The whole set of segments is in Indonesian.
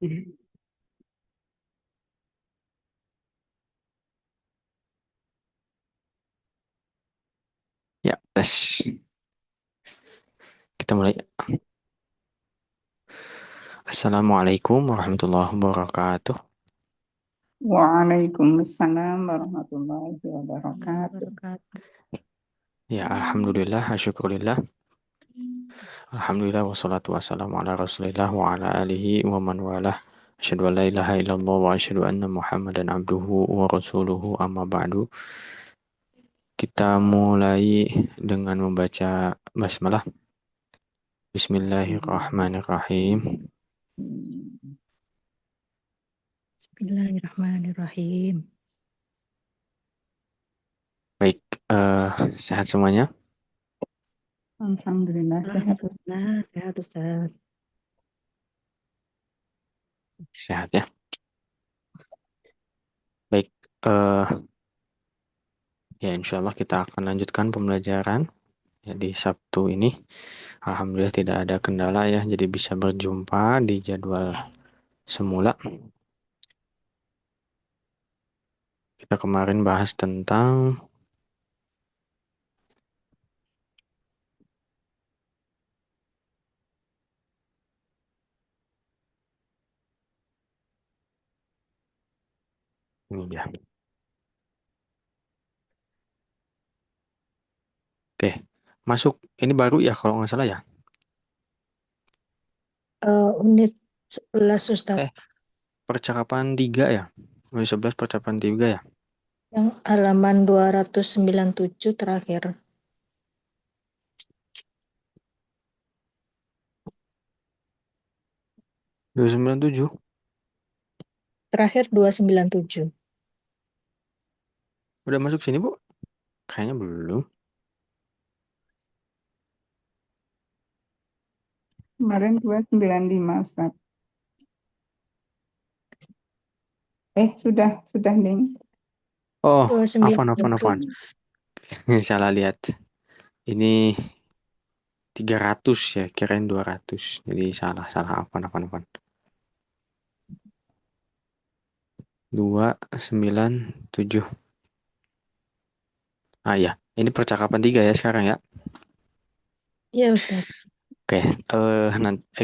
Ya, tes. Kita mulai. Assalamualaikum warahmatullahi wabarakatuh. Waalaikumsalam warahmatullahi wabarakatuh. Ya, alhamdulillah, syukurillah. Alhamdulillah wassalatu wassalamu ala Rasulillah wa ala alihi wa man walah. Asyhadu an la ilaha illallah wa asyhadu anna Muhammadan abduhu wa rasuluhu amma ba'du. Kita mulai dengan membaca basmalah. Bismillahirrahmanirrahim. Bismillahirrahmanirrahim. Baik, sehat semuanya? Alhamdulillah sehat. Alhamdulillah, sehat Ustaz. Sehat ya. Baik, eh, ya insya Allah kita akan lanjutkan pembelajaran ya, di Sabtu ini. Alhamdulillah tidak ada kendala ya, jadi bisa berjumpa di jadwal semula. Kita kemarin bahas tentang ini ya. Oke, masuk. Ini baru ya kalau nggak salah ya. Unit 11 Ustaz, Percakapan 3 ya. Unit 11 percakapan 3 ya. yang halaman 297 terakhir. 297. Terakhir 297. Udah masuk sini, Bu? Kayaknya belum. Kemarin 295 Ustaz. Sudah Ding. Oh, 297. afan. Salah lihat. Ini 300 ya, kirain 200. Jadi salah afan. 297. Ah ya, ini percakapan 3 ya sekarang ya. Iya Ustaz. Oke,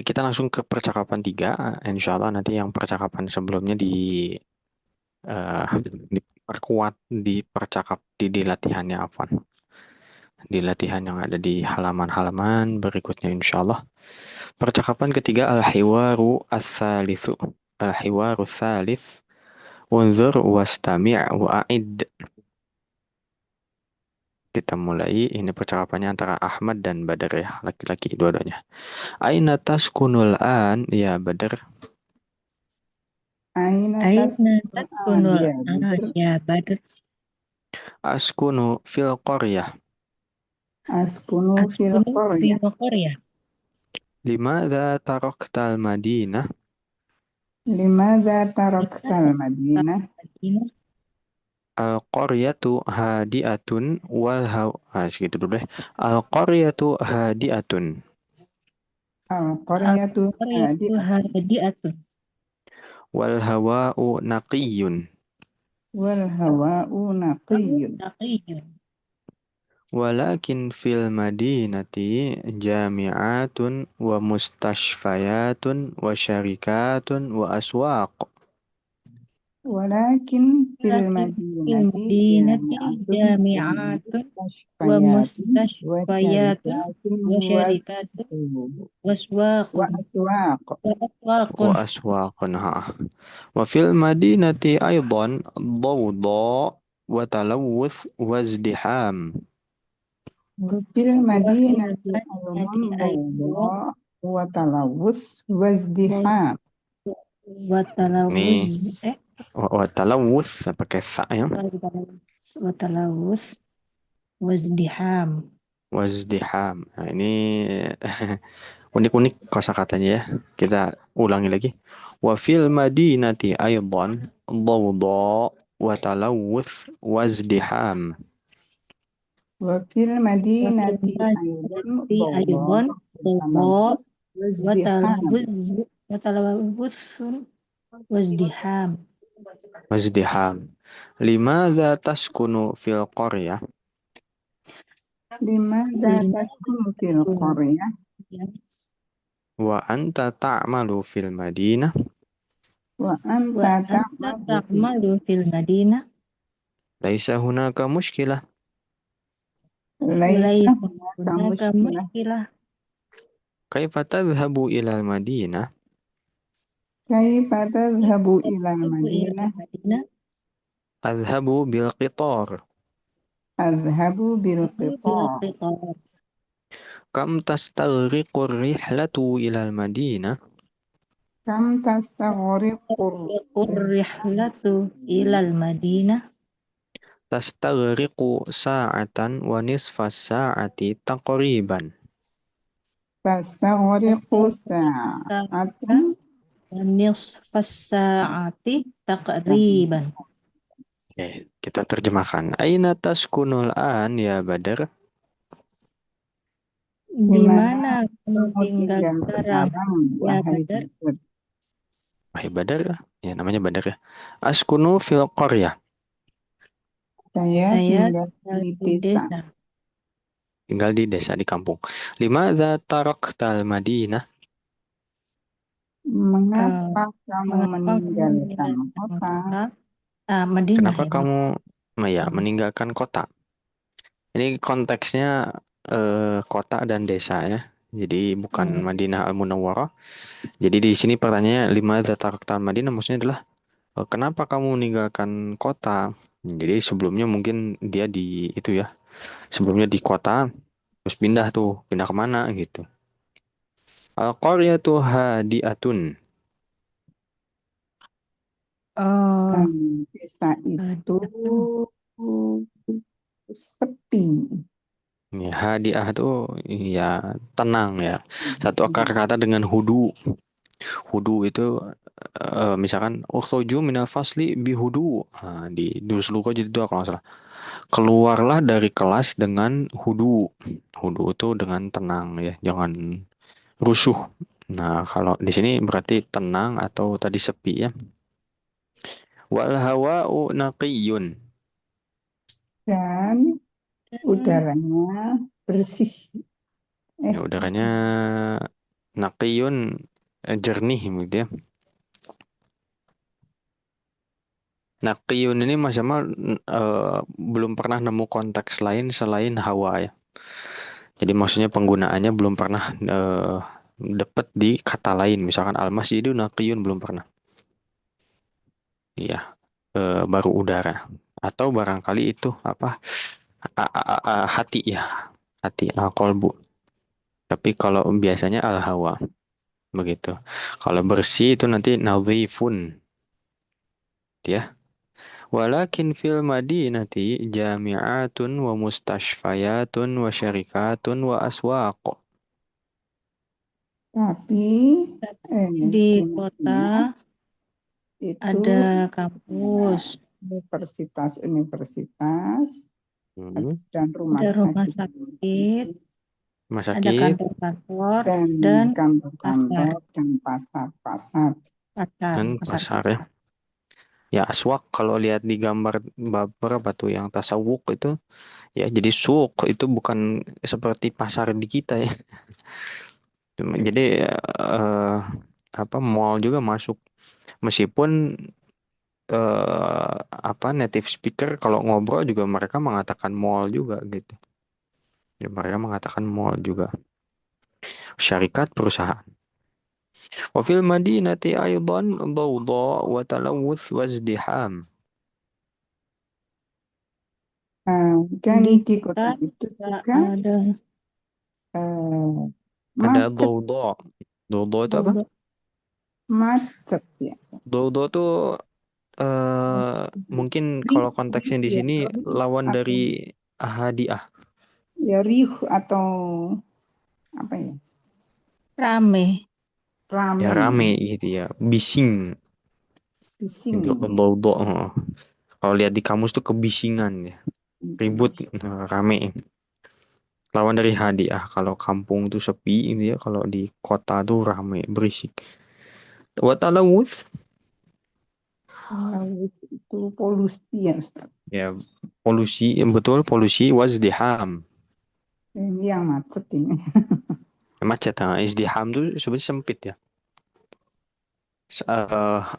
kita langsung ke percakapan 3. Insya Allah nanti yang percakapan sebelumnya diperkuat di latihannya Afan. Di latihan yang ada di halaman-halaman berikutnya insya Allah. Percakapan ketiga al-hiwaru ats-tsalitsu. Al-hiwaru tsalits. Unzur wastami' wa'id. Kita mulai. Ini percakapannya antara Ahmad dan Badar ya, laki-laki dua-duanya. Aina taskunul an ya Badar? Aina Aina taskunul taskunul ya Badr. ya Badr. Askunu fil qaryah. Askunu fil Askunu qaryah. fil qaryah. Limadza taraktal Madinah? Limadza taraktal Madinah? Madinah. Al-qaryatu hadi'atun segitu dulu deh. Al-qaryatu hadi'atun Al-qaryatu Al-qaryatu hadi'atun hadi'atun. wal hawa'u naqiyyun wal hawa'u naqiyyun. Taqiyyun. walakin fil madinati jami'atun wa mustashfayatun wa syarikatun wa aswaq. Walakin fil Lakin fil madinati madinati jami'atun wa jami'atun wa mustashfayatun wa mustashfayatun syarikatun wa wa syarikatun wa aswaqun aswaq. wa aswaqun. Wa aswaqun wa fil madinati aidan dawda wa talawuth wa izdiham. Fil Wa fil madinati madinati ayman aidan dawda wa talawus wazdiham. wa talawuz Nih, wa talawuth pakai fa ya. wa talawuz wazdiham. Wazdiham. Nah, ini unik-unik kosakatanya ya. Kita ulangi lagi. Wa fil madinati aidan dawda wa talawuth wazdiham. Wa fil Wa fil madinati ayman madinati dawda aidan wa dawda talawus wa wazdiham. talawuz وتلوث وازدحام. wazdiham. Limadza taskunu fil qaryah Limadza لماذا taskunu fil تكون qaryah wa anta ta'malu fil madinah? wa anta وأنت ta'malu fil تعمل في المدينة Laisa hunaka mushkilah. laisa وليس hunaka هناك mushkilah. مشكلة. Kaifa tadhhabu ilal madinah? Kaifa tadhhabu ila تذهب إلى madinah? المدينة Adhhabu bil qitar. Azhabu bil qitar. بالقطار. Kam tastaghriqu rihlatu ilal madinah? Kam tastaghriqur الرحلة إلى المدينة Tastaghriqu sa'atan wa nisfa sa'ati taqriban. tastaghriqu sa'atan ساعة ونصف الساعة تقريبا. Oke, kita terjemahkan. Aina taskunul an ya Badar? Di di mana kamu kamu tinggal tinggal sekarang, sekarang, ya wahai Badar? Badr? Wahai Badar, ya namanya Badar ya. Askunu fil qaryah. Saya Saya tinggal tinggal di di desa. desa. Tinggal di desa di kampung. Limadza taraktal Madinah? Mengapa Eh, kamu Mengapa kamu meninggalkan meninggalkan kota? kota? Madinah Kenapa ya, kamu ya Madinah. meninggalkan kota? Ini konteksnya kota dan desa ya. Jadi bukan Hmm. Madinah Al-Munawwarah. Jadi di sini pertanyaannya limadza taraktal Madinah maksudnya adalah kenapa kamu meninggalkan kota? Jadi sebelumnya mungkin dia di itu ya. Sebelumnya di kota terus pindah kemana gitu. Al-qaryatu hadiatun. Oh, Desa itu sepi. Ya, hadiah itu ya tenang ya. Satu akar kata dengan hudu. Hudu itu misalkan ukhruju minal fasli bihudu. Nah, di Durus Luqa jadi itu kalau nggak salah. Keluarlah dari kelas dengan hudu. Hudu itu dengan tenang ya, jangan rusuh. Nah, kalau di sini berarti tenang atau tadi sepi ya. Wal hawa'u naqiyyun. Dan udaranya bersih. Ya, udaranya naqiyyun jernih gitu ya. Naqiyun ini Mas Jamal belum pernah nemu konteks lain selain hawa ya. Jadi maksudnya penggunaannya belum pernah dapat di kata lain. Misalkan al-masjidu naqiyun belum pernah. Iya, baru udara. Atau barangkali itu apa? Hati ya, hati al-qalbu. Tapi kalau biasanya al-hawa begitu. Kalau bersih itu nanti nadhifun ya. Walakin fil madinati jami'atun wa mustashfayatun wa syarikatun wa aswaq. Tapi di di kota Madinah itu ada ada kampus, universitas Hmm. dan rumah ada rumah sakit sakit, Rumah ada sakit kantor-kantor, dan dan pasar, kantor-kantor dan pasar-pasar. pasar, dan pasar pasar ya. kota. Ya aswaq kalau lihat di gambar berapa tuh yang tasawuk itu ya jadi suq itu bukan seperti pasar di kita ya. Jadi eh, apa mall juga masuk meskipun apa native speaker kalau ngobrol juga mereka mengatakan mall juga gitu. Ya, mereka mengatakan mall juga. Syarikat perusahaan. Wa fil madinati aidan dawda wa talawuth wa izdiham. Dan Di di kota kota itu juga juga ada eh, Ada macet, dawda. Dawda itu apa? bau-bau macet ya. Dawda tuh mungkin kalau konteksnya di Ya, sini lawan dari atau hadiah. ya riuh atau apa ya, rame. Ya rame, rame gitu ya. Bising. Gitu. bising. Dawda. Kalau lihat di kamus tuh kebisingan ya. Ribut, rame. Lawan dari hadiah. Kalau kampung tuh sepi gitu ya. Kalau di kota tuh rame, berisik. Watalawuth Laut itu polusi ya Ustaz. ya polusi, betul polusi. Wazdiham Ini yang macet ini. macet. Izdiham tuh sebenarnya sempit ya.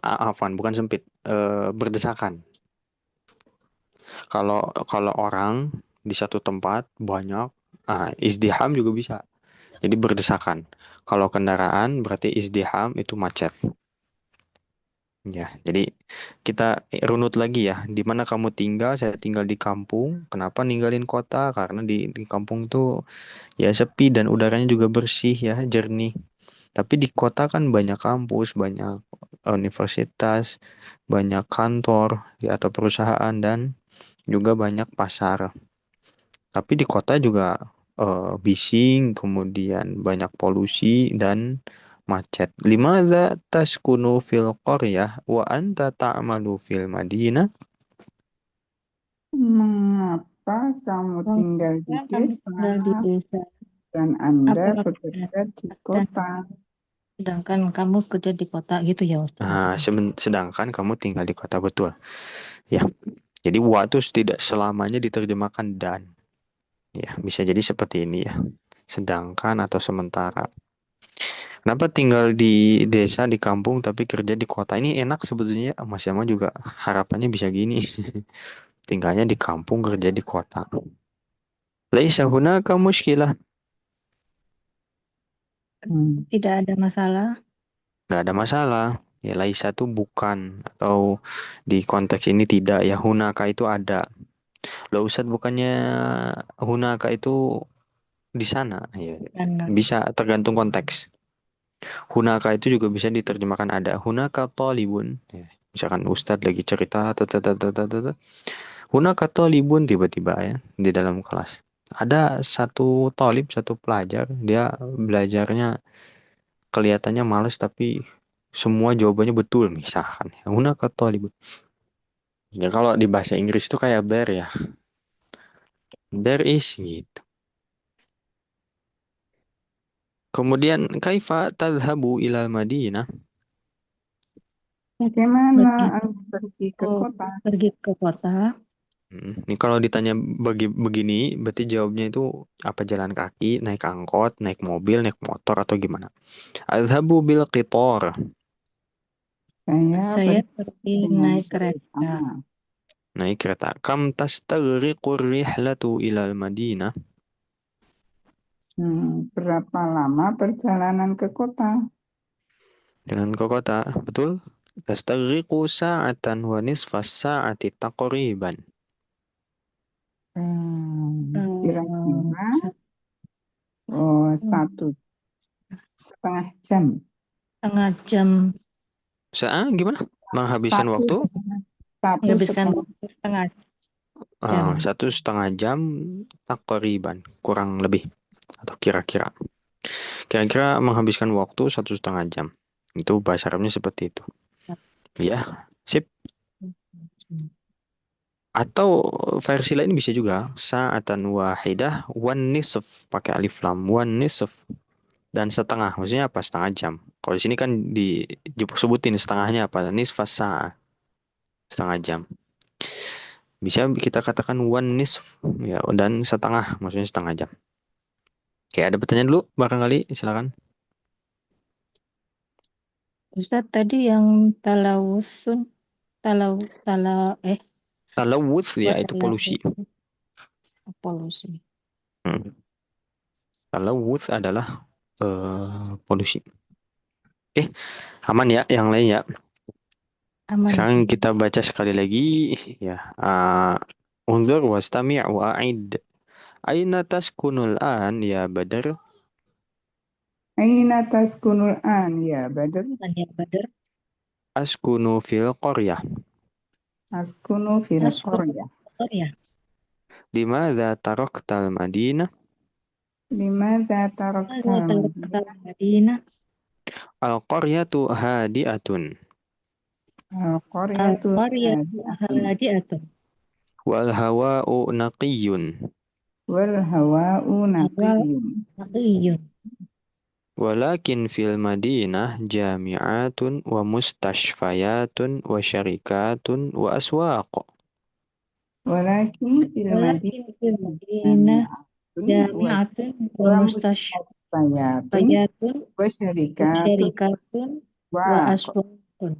Afwan, bukan sempit, berdesakan. Kalau kalau orang di satu tempat banyak, izdiham juga bisa. Jadi berdesakan. Kalau kendaraan berarti izdiham itu macet. Ya, jadi kita runut lagi ya. Di mana kamu tinggal? Saya tinggal di kampung. Kenapa ninggalin kota? Karena di kampung tuh ya sepi dan udaranya juga bersih ya, jernih. Tapi di kota kan banyak kampus, banyak universitas, banyak kantor ya, atau perusahaan dan juga banyak pasar. Tapi di kota juga bising, kemudian banyak polusi dan macet. Limadza taskunu fil qaryah wa anta ta'malu fil madinah? Mengapa kamu tinggal di Mengapa kamu desa tinggal di desa? dan Anda Apakah bekerja di dan kota? sedangkan kamu kerja di kota gitu ya Ustaz maksudnya? Sedangkan kamu tinggal di kota, betul. Ya. Jadi waktu tidak selamanya diterjemahkan dan. Ya, bisa jadi seperti ini ya. Sedangkan atau sementara. Kenapa tinggal di desa, di kampung, tapi kerja di kota? Ini enak sebetulnya. Mas Yama juga harapannya bisa gini. Tinggalnya di kampung, kerja di kota. Laisa hunaka muskilah. Hmm. Tidak ada masalah. Nggak ada masalah. Ya, laisa itu bukan. Atau di konteks ini tidak. Ya, hunaka itu ada. Loh, Ustadz, bukannya hunaka itu di sana? Ya, Karena bisa tergantung konteks. Hunaka itu juga bisa diterjemahkan ada. Hunaka talibun. Ya, misalkan Ustadz lagi cerita. Hunaka talibun tiba-tiba ya di dalam kelas. Ada satu talib, satu pelajar. Dia belajarnya kelihatannya males tapi semua jawabannya betul misalkan. Hunaka talibun. Ya kalau di bahasa Inggris itu kayak there ya. There is gitu. Kemudian kaifa tadhhabu ilal Madinah? Bagaimana begitu Anda pergi ke kota? pergi ke kota, Ini kalau ditanya begini, berarti jawabnya itu apa, jalan kaki, naik angkot, naik mobil, naik motor atau gimana? Adhabu bil qitor. Saya saya pergi pergi dengan naik kereta. kereta. Naik kereta. Kam tastaghriqur rihlatu ilal Madinah? Berapa lama perjalanan ke kota? Jalan ke kota, betul? Tastaghriqu sa'atan wa nisfas sa'ati taqriban. Eh, Kira-kira satu satu setengah jam. setengah jam Gimana? Menghabiskan Satu waktu? satu menghabiskan setengah. waktu setengah jam. 1,5 jam takriban, kurang lebih atau kira-kira. Kira-kira menghabiskan waktu 1,5 jam. Itu bahasa Arabnya seperti itu. Ya, sip. Atau versi lain bisa juga sa'atan wahidah one nisf, pakai alif lam, one nisf, dan setengah. Maksudnya apa? Setengah jam. Kalau di sini kan disebutin setengahnya apa? Nisfas sa'ah, setengah jam. Bisa kita katakan one nisf ya, dan setengah, maksudnya setengah jam. Oke, ada pertanyaan dulu barangkali, silakan. Ustaz tadi yang talawusun talau talau Talawuth ya buat itu polusi. polusi. Hmm. Talawuth adalah polusi. Oke, aman ya yang lain ya. Aman. Sekarang kita baca sekali lagi ya. Unzur wastami' wa'id. Aina taskunul an ya Badar? Aina taskunul an ya Badr? Tanya Badar. Askunu fil qaryah. Askunu fil Askun qaryah. ya. Limadza taraktal Madinah? Limadza Ada taraktal taruh Madinah? Madinah. Al-qaryatu hadi'atun. Al-qaryatu Al-qaryatu hadi'atun hadi'atun. Wal hawa'u naqiyyun. wal hawa'u Awal naqiyyun. naqiyun. walakin fil madinah jami'atun wa mustashfayatun wa syarikatun wa aswaq. ولكن في المدينة ولكن في المدينة جامعة جامعة ومستشفيات ومستشفيات وشركات وشركات وأسواق. وأسواق.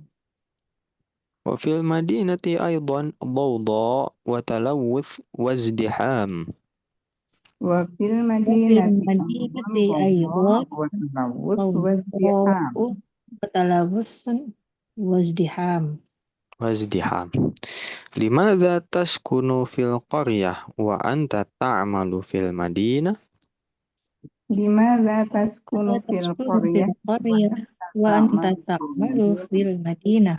وفي المدينة أيضا ضوضاء وتلوث وازدحام. وفي وفي المدينة المدينة أيضا أيضا ضوضاء وتلوث ضوضاء وازدحام. وتلوث وازدحام. وازدحام. لماذا تسكن في القرية وأنت تعمل في المدينة؟ لماذا تسكن في وتسكن في القرية القرية وتعمل وأنت في تعمل المدينة؟ في المدينة؟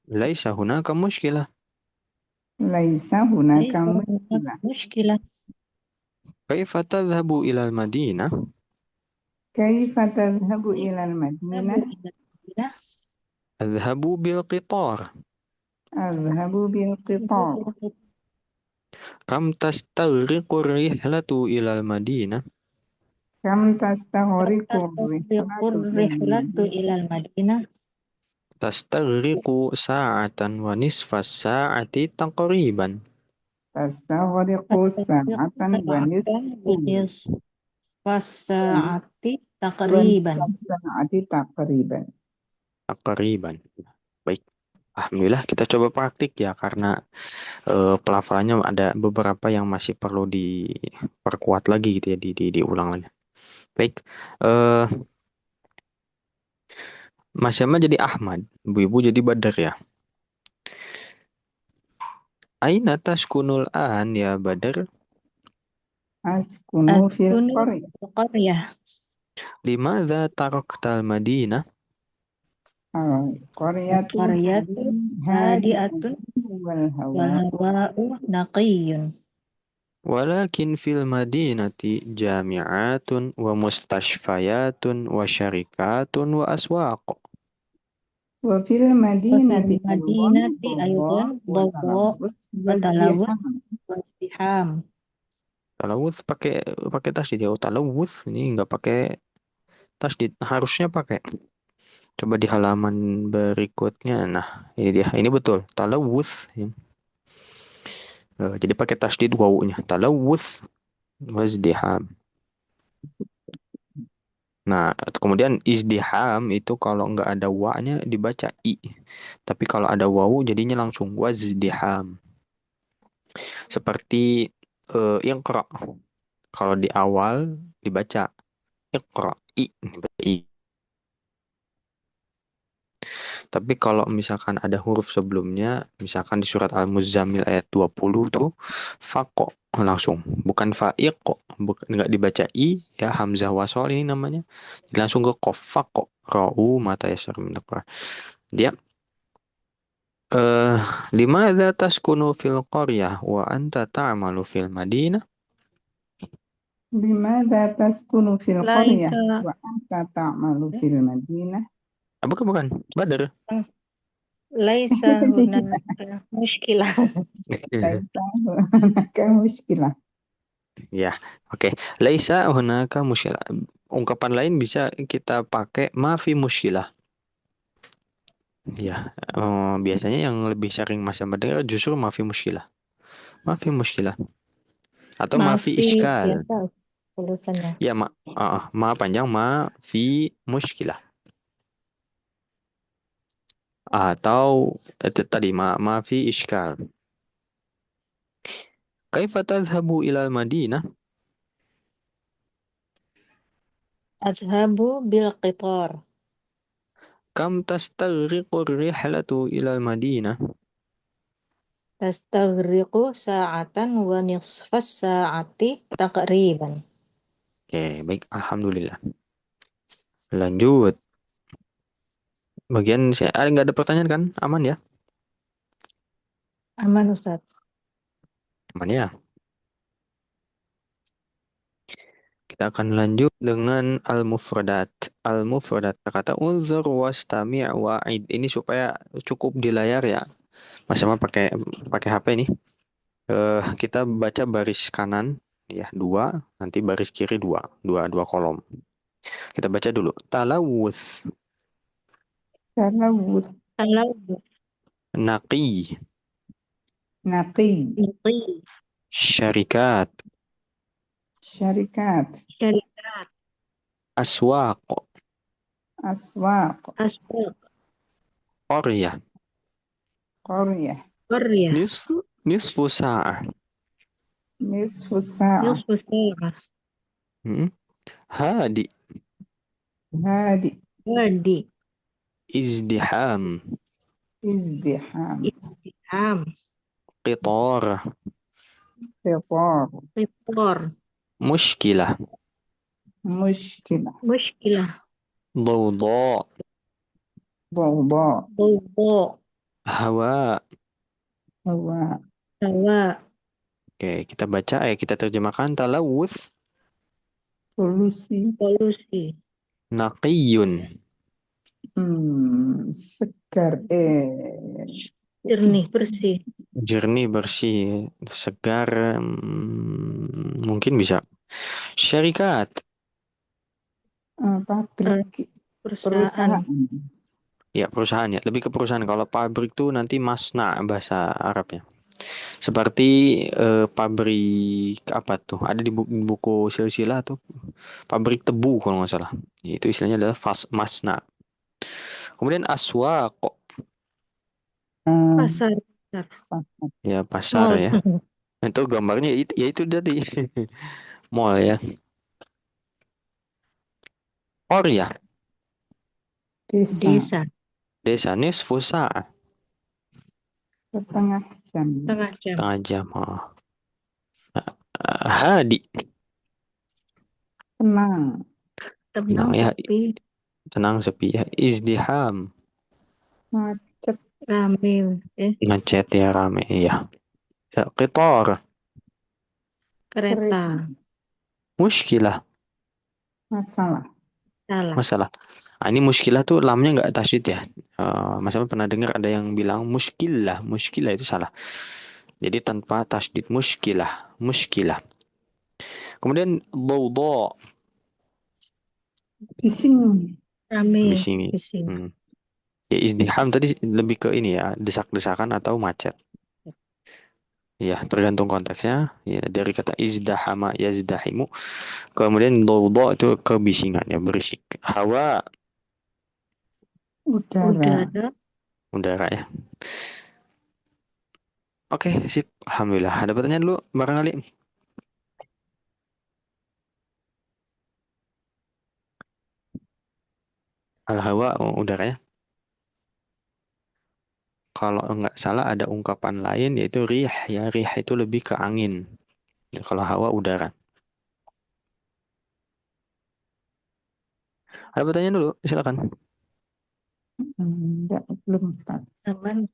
ليس هناك مشكلة. ليس هناك ليس هناك مشكلة. مشكلة. كيف تذهب إلى المدينة؟ كيف تذهب كيف إلى تذهب المدينة؟ إلى المدينة؟ أذهب بالقطار. أذهب بالقطار. كم تستغرق الرحلة إلى المدينة؟ كم تستغرق تستغرق الرحلة إلى الرحلة المدينة؟ إلى المدينة؟ تستغرق ساعة ونصف الساعة تقريبا. تستغرق تستغرق ساعة ساعة ونصف ونصف الساعة ونصف تقريبا. الساعة تقريبا. Taqriban. Baik. Alhamdulillah kita coba praktik ya karena pelafalannya ada beberapa yang masih perlu diperkuat lagi gitu ya diulang lagi. Baik. Eh Mas Syama jadi Ahmad, Ibu-ibu jadi Badar ya. Aina taskunul an ya Badar? أسكن في أسكن القرية. في القرية. Limadza taraktal Madinah? القرية القرية هادئة هادئة والهواء والهواء نقي. ولكن في المدينة جامعات ومستشفيات وشركات وأسواق. وفي وفي المدينة أيضا المدينة ضوضاء أيضا ضوضاء وتلوث وتلوث وازدحام. وازدحام. Talawuth pakai tasdid ya. Talawuth ini nggak pakai tasdid. Harusnya pakai. Coba di halaman berikutnya. Nah, ini dia. Ini betul. Talawuth. Ya. Jadi pakai tasdid wawunya. Talawuth wazdiham. Nah, kemudian izdiham itu kalau nggak ada wa-nya dibaca i. Tapi kalau ada wawu jadinya langsung wazdiham. Seperti iqra. Kalau di awal dibaca iqra i. Tapi kalau misalkan ada huruf sebelumnya, misalkan di surat Al-Muzammil ayat 20 tuh faqo langsung, bukan fa'iqo, nggak dibaca i ya, hamzah wasol ini namanya. Jadi langsung ke qaf faqo ra'u mata yasar min al-Qur'an. Dia limadza taskunu fil qaryah wa anta ta'malu fil madinah? لماذا تسكن في ليس القرية وأنت تعمل في المدينة؟ Bukan, Badar. ليس هناك مشكلة. ليس هناك مشكلة. Ya, oke. Laisa hunaka musyilah. Ungkapan lain bisa kita pakai mafi musyilah. Ya, biasanya yang lebih sering Mas mendengar justru mafi musyilah. Mafi musyilah. Atau mafi Masih iskal. biasa tulisannya. Ya, ma panjang mafi musyilah. Atau itu tadi mafi iskal. Kaifa tadhhabu ilal Madinah? Adhabu bil qitar. Kam tastaghriqu rihlatu ilal Madinah? Tastaghriqu sa'atan wa nisfas sa'ati taqriban. Oke, baik. Alhamdulillah. Lanjut. Bagian saya nggak ada pertanyaan kan? Aman ya? Aman Ustaz. Aman ya. Kita akan lanjut dengan al-mufradat. Al-mufradat kata unzur wastami' wa'id. Ini supaya cukup di layar ya. Mas sama pakai HP ini. Kita baca baris kanan ya 2, nanti baris kiri 2 kolom. Kita baca dulu. Talawuth, talawuth, Kalau naqi, naqi, naqi, syarikat, syarikat, syarikat, aswaq, aswaq, aswaq, qaryah, qaryah, qaryah, nisfu sa'ah, nisfu sa'ah, nusfu sa'ah, hmm, hadi, hadi, wadi, izdiham, izdiham, istiham, qitar, qitar, qipor, mushkilah, mushkilah, mushkilah, ضوضاء, ضوضاء, bobo, hawa. hawa, hawa, Oke, kita baca kita terjemahkan. Talawuth, polusi, polusi, naqiyun, segar, jernih, bersih, jernih, bersih, segar, mungkin bisa. Syarikat, eh, pabrik, perusahaan, perusahaan, ya perusahaan ya. Lebih ke perusahaan. Kalau pabrik tuh nanti masna bahasa Arabnya. Seperti pabrik apa tuh? Ada di buku silsilah tuh. Pabrik tebu kalau nggak salah. Itu istilahnya adalah masna. Kemudian aswaq, eh, pasar, pasar, pasar, ya pasar mall, ya. Itu gambarnya itu ya itu tadi. Mall ya. Qaryah, desa, desa, desa, nisfu sa'ah, setengah jam, tengah jam, setengah jam. Hadi, tenang, tenang tenang ya, tapi tenang sepi ya. Izdiham, macet, rame, macet ya, rame ya. Ya, qitar, kereta, kereta, muskilah, masalah, salah, masalah. Ah, ini muskilah tuh lamnya nggak tasydid ya. Mas Ahmad pernah dengar ada yang bilang muskilah, muskilah itu salah. Jadi tanpa tasydid, muskilah, muskilah. Kemudian dawda, bising, habis rame, ini. bising, Hmm. Ya, izdiham tadi lebih ke ini ya, desak-desakan atau macet. Ya, tergantung konteksnya. Ya, dari kata izdahama yazdahimu. Kemudian dawda itu kebisingan ya, berisik. Hawa, udara, udara, udara ya. Oke, sip. Alhamdulillah. Ada pertanyaan dulu, barangkali. Al-hawa, udara ya. Kalau nggak salah ada ungkapan lain yaitu rih ya. Rih itu lebih ke angin. Kalau hawa udara. Ada pertanyaan dulu, silakan. enggak, belum Ustaz. aman,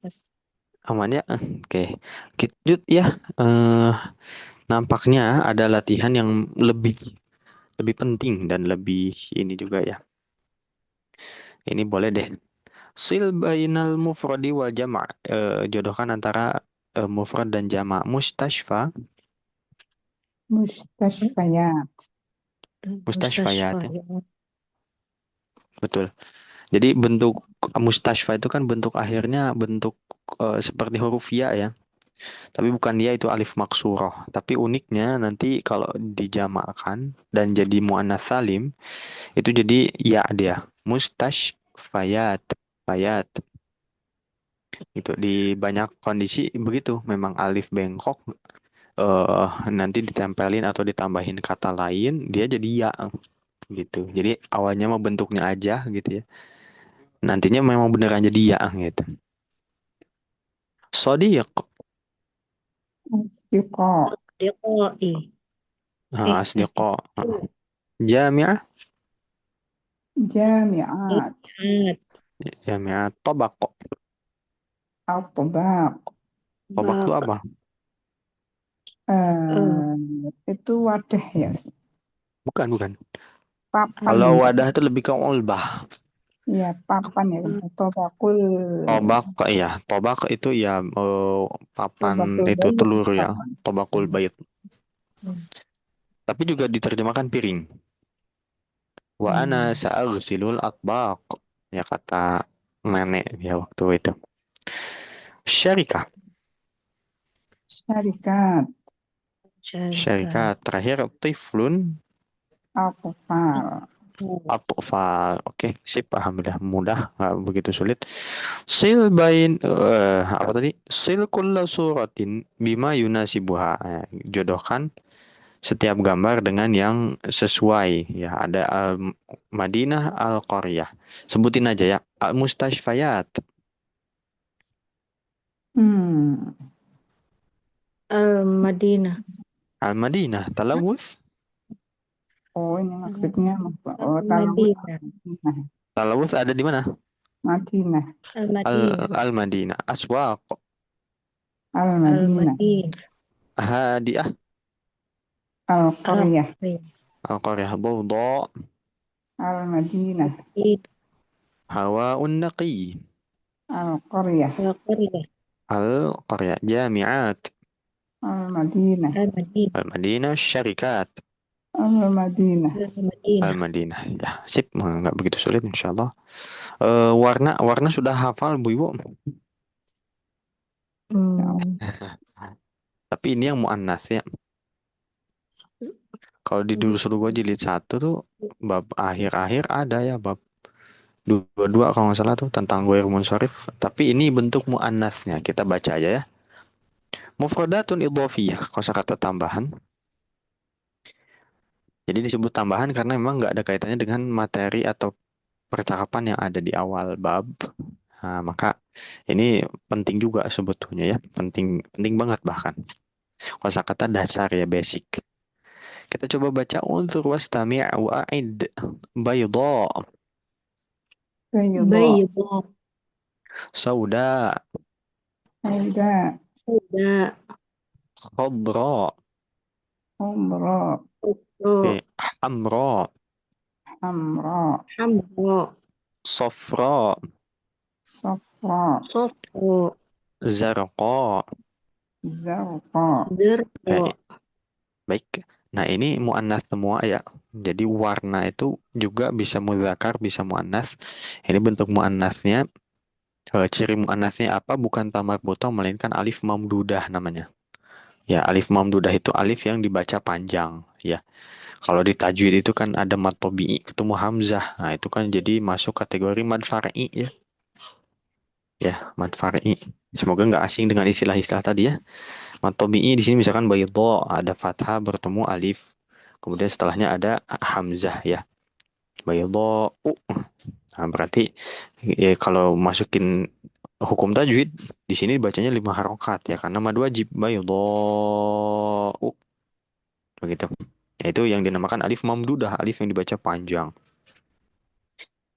Aman ya? Oke. Kita lanjut ya. Eh, nampaknya ada latihan yang lebih lebih penting dan lebih ini juga ya. Ini boleh deh. Sil bainal mufradi wal jama'. Jodohkan antara mufrad dan jama'. Mustashfa, Mustashfayat, mustasfa, mustashfayat ya. ya. Betul. Jadi bentuk mustashfa itu kan bentuk akhirnya bentuk seperti huruf ya ya. Tapi bukan ya itu alif maksurah. Tapi uniknya nanti kalau dijamakkan dan jadi muannats salim itu jadi ya dia. Mustashfayat. Fayat. Itu di banyak kondisi begitu. Memang alif bengkok nanti ditempelin atau ditambahin kata lain dia jadi ya gitu. Jadi awalnya mah bentuknya aja gitu ya. Nantinya memang beneran jadi ya gitu. Sodiq, asdiqa, Asdiqai, asdiqa, asdiqai, jami'ah, jami'at, jamiat, jami'ah, tabaq. atbaq, Tabaq itu bak, apa? eh, itu wadah ya, Bukan, bukan. papan Kalau ya, wadah itu lebih ke ulbah. ya papan ya, atau bakul, Tobak, ya. Tobak itu ya atau papan bakul itu bayi, telur ya. papan. Tobakul bait. Tapi juga diterjemahkan piring. Wa ana sa'agsilul atbaq. Ya kata nenek ya waktu itu. Syarikah. Syarikat. Syarikat. Syarikat. Terakhir tiflun Atfal. atfal. Oke, sip. Alhamdulillah mudah, nggak begitu sulit. Sil bain apa tadi? Sil kulla suratin bima yunasibuha. Jodohkan setiap gambar dengan yang sesuai. Ya, ada Madinah Al-Qaryah. Sebutin aja ya. Al-Mustashfayat. Hmm. Al-Madinah. Al-Madinah. Talawuth. Oh, ini maksudnya talawut Al-Madinah. Madinah. Talawuth ada di mana? Madinah. Al-Madinah. Al-Madinah. Aswaq. Al-Madinah. Al-Madinah. Hadiah. Al-Qaryah. Al-Qaryah. Dawda. Al-Madinah. Hawaun naqi. Al-Qaryah. Al-Qaryah. Al-Qaryah. Jami'at. Al-Madinah. Al-Madinah. Al-Madinah. Syarikat. Al-Madinah. Al-Madinah. Al-Madinah. Ya, sip. Nggak begitu sulit insyaallah. Warna sudah hafal Bu Ibu. Hmm. Tapi ini yang muannas ya. Kalau di dulu jilid 1 tuh bab akhir-akhir ada ya bab 22 kalau nggak salah tuh tentang ghair munsharif. Tapi ini bentuk muannasnya. Kita baca aja ya. Mufradatun idhofiyah, kosakata tambahan. Jadi disebut tambahan karena memang nggak ada kaitannya dengan materi atau percakapan yang ada di awal bab. Nah, maka ini penting juga sebetulnya ya, penting penting banget bahkan. Kosakata dasar ya basic. Kita coba baca unzur wastami' wa'id bayda Bayda. Bayda. sauda Sauda. Sauda. khadra Khadra. oke hamra Hamra. Hamra. safra Safra. Safra. zarqa. Zarqa. Zarqa. Baik. Nah, ini muannats semua ya. Jadi warna itu juga bisa muzakkar, bisa muannats. Ini bentuk muannatsnya. Ciri muannasnya apa? Bukan tamar botol, melainkan alif mamdudah namanya. Ya, alif mamdudah itu alif yang dibaca panjang. Ya, kalau di tajwid itu kan ada mad tabi'i ketemu hamzah. Nah, itu kan jadi masuk kategori mad far'i ya. Ya, mad far'i. Semoga nggak asing dengan istilah-istilah tadi ya. Mad tabi'i di sini misalkan bayda ada fathah bertemu alif. Kemudian setelahnya ada hamzah ya. Bayda. Nah, berarti ya, kalau masukin hukum tajwid di sini bacanya 5 harokat ya karena mad wajib baydha'u begitu. Itu yang dinamakan alif mamdudah, alif yang dibaca panjang.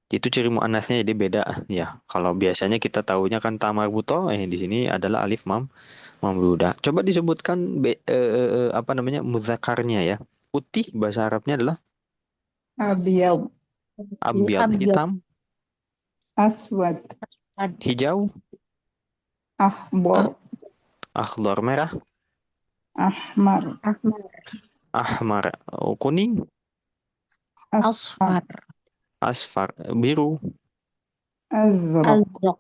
Itu ciri muannasnya jadi beda ya. Kalau biasanya kita tahunya kan tamarbuto, di sini adalah alif mamdudah. Coba disebutkan apa namanya mudzakarnya ya. Putih bahasa Arabnya adalah Abiyad. abyad, Abyad. hitam, Aswad. hijau, Akhbar. akhdar, merah, Ahmar. Ahmar. ahmar, kuning, Asfar. Asfar. asfar, biru, Azraq. Azraq.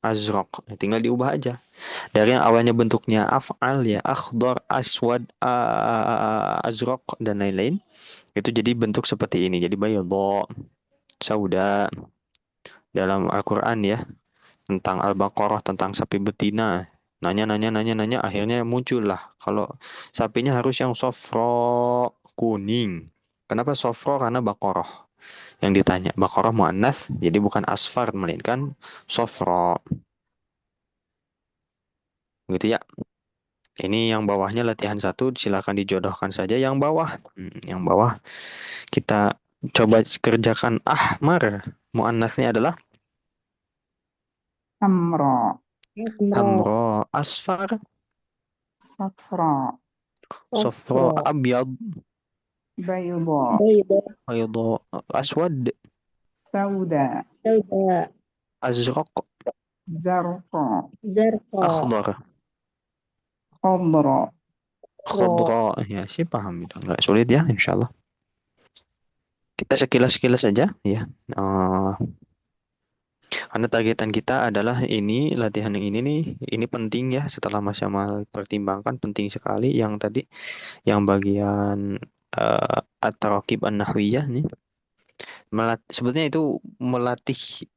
azraq. Tinggal diubah aja. Dari yang awalnya bentuknya af'al ya, akhdar, aswad, azraq dan lain-lain. Itu jadi bentuk seperti ini. Jadi bayadha, sauda dalam Al-Qur'an ya, tentang Al-Baqarah tentang sapi betina. Nanya, akhirnya muncullah kalau sapinya harus yang sofro kuning. Kenapa sofro? Karena Baqarah. Yang ditanya Baqarah muannats, jadi bukan asfar melainkan sofro. Gitu ya. Ini yang bawahnya latihan 1, silakan dijodohkan saja yang bawah. Yang bawah kita coba kerjakan ahmar. Muannasnya adalah Hamra. Hamra. hamro, asfar, Safra. sofro, Safra. abyad, Bayda. Bayda. baydo, aswad, Sauda. Sauda. azraq, Zarqa. Zarqa. akhdar, Khadra. khadra. Ya, sih paham itu. Nggak sulit ya, insyaallah. Kita sekilas-sekilas saja ya. Eh, karena targetan kita adalah ini latihan yang ini nih, ini penting ya setelah Mas Yamal pertimbangkan penting sekali yang tadi yang bagian at-taraqib an-nahwiyah nih. Sebetulnya itu melatih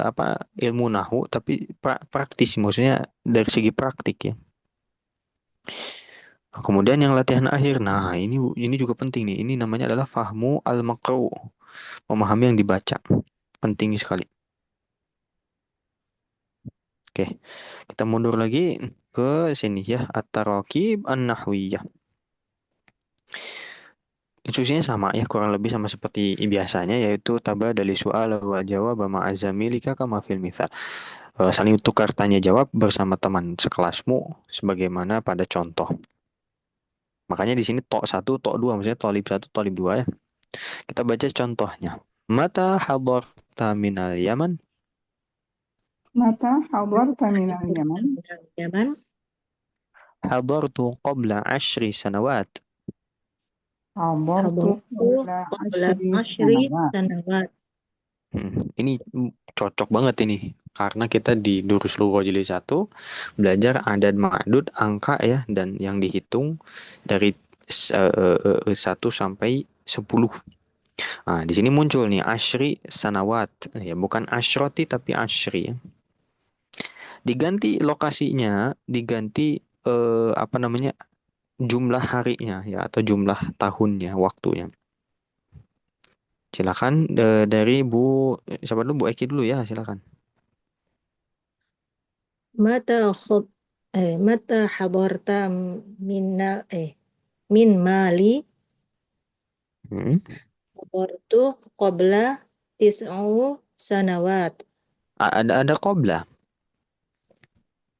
apa ilmu nahu tapi praktis maksudnya dari segi praktik ya. Nah, kemudian yang latihan akhir, nah ini juga penting nih. Ini namanya adalah fahmu al-maqru, memahami yang dibaca. Penting sekali. Oke, kita mundur lagi ke sini ya, at-taraqib an-nahwiyah. Instruksinya sama ya, kurang lebih sama seperti biasanya, yaitu tabah dari soal wa jawab ma azamilika kama fil mithal. Saling tukar tanya jawab bersama teman sekelasmu sebagaimana pada contoh. Makanya di sini tok satu, tok dua, maksudnya tolib satu, tolib dua ya. Kita baca contohnya. Mata hadarta minal Yaman? متى حضرت من اليمن؟ Yaman Hadartu qabla 10 sanawat. حضرت hadartu قبل qabla 10 سنوات. sanawat. Ini cocok banget ini. Karena kita di Durus Lughah Jilid 1 belajar adad ma'dud, angka ya, dan yang dihitung dari 1 sampai 10. Nah, di sini muncul nih Ashri Sanawat. Ya, bukan Ashroti tapi Ashri ya. Diganti lokasinya, diganti apa namanya? Jumlah harinya ya atau jumlah tahunnya, waktunya. Silakan dari Bu siapa dulu Bu Eki dulu ya, silakan. Mata khub mata hadarta minna min mali Hmm. hadartu qabla tis'u sanawat. Ada qoblah.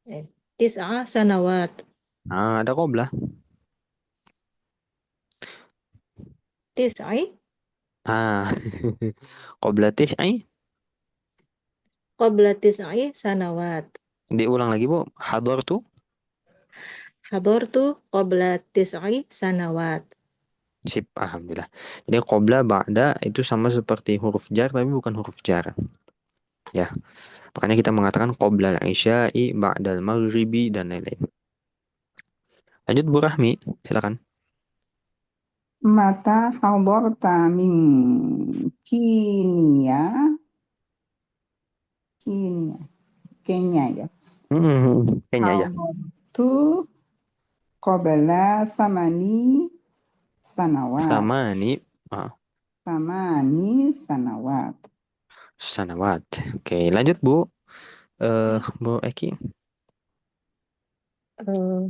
Eh, tis'a sanawat. Nah, ada qoblah. Tis'i Ah, qoblah tis'i. qabla tis'i sanawat. Diulang lagi Bu. Hadartu. Hadartu qabla tis'i sanawat. Sip, alhamdulillah. Jadi qoblah ba'da itu sama seperti huruf jar tapi bukan huruf jar. Ya, makanya kita mengatakan qobla al-isya'i, ba'dal maghribi dan lain-lain. Lanjut Bu Rahmi, silakan. متى حضرت من كينيا؟ كينيا كينيا يا. Kayaknya aja. حضرت قبل 8 سنوات. Sama nih, ah, 8 سنوات. sanawat. Oke, lanjut Bu. Bu Eki. Eh,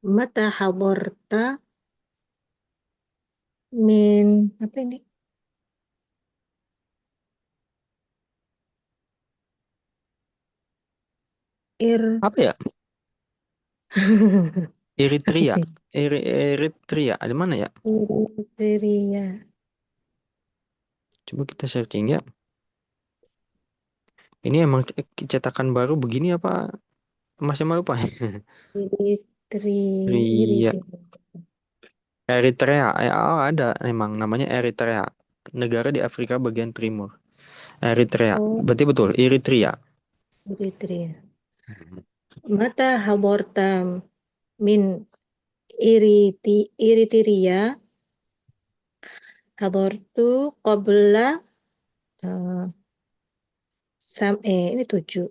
Mata hadarta min apa ini? Ir Apa ya? Eritrea. Eritrea. Ada mana ya? Eritrea. Coba kita searching ya. Ini emang cetakan baru begini apa? Masih malu lupa. Eritrea. Eritrea. Eritrea. Oh, ada emang namanya Eritrea. Negara di Afrika bagian timur. Eritrea. Oh, Berarti betul. Eritrea. Eritrea. Mata hadarta min Eritrea. Hadartu qabla eh, ini 7.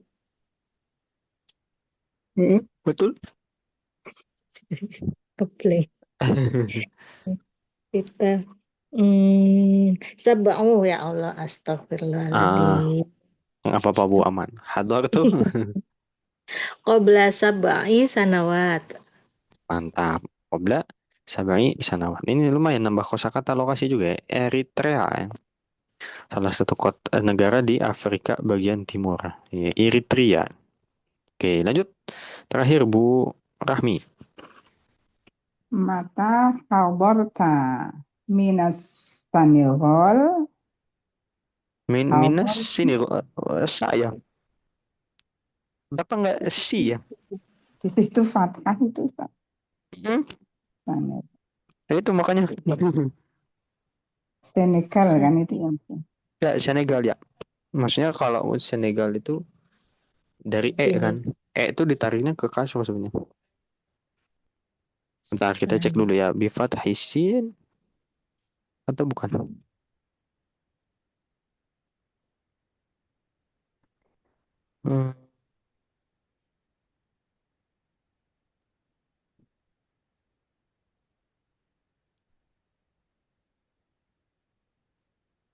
Betul. Keplay. Kita sab'u ya Allah Ah, astagfirullahaladzim. apa-apa Bu aman. Hadar tuh. Qabla sab'i sanawat. Mantap. Qobla Sabai Sanawat. Ini lumayan nambah kosakata lokasi juga ya. Eritrea ya. Salah satu kota negara di Afrika bagian timur. Ya, Eritrea. Oke, lanjut. Terakhir Bu Rahmi. متى حضرت من السنغال؟ Minus حضرت sini saya. Berapa nggak si ya? di situ fathah itu Ustaz. Hmm? Senegal. Ya itu makanya. Senegal kan itu yang Ya, Senegal ya. Maksudnya kalau Senegal itu dari E Sini. kan. E itu ditariknya ke kasur sebenarnya. Bentar kita cek Sen- dulu ya. Bifat hisin atau bukan? Hmm.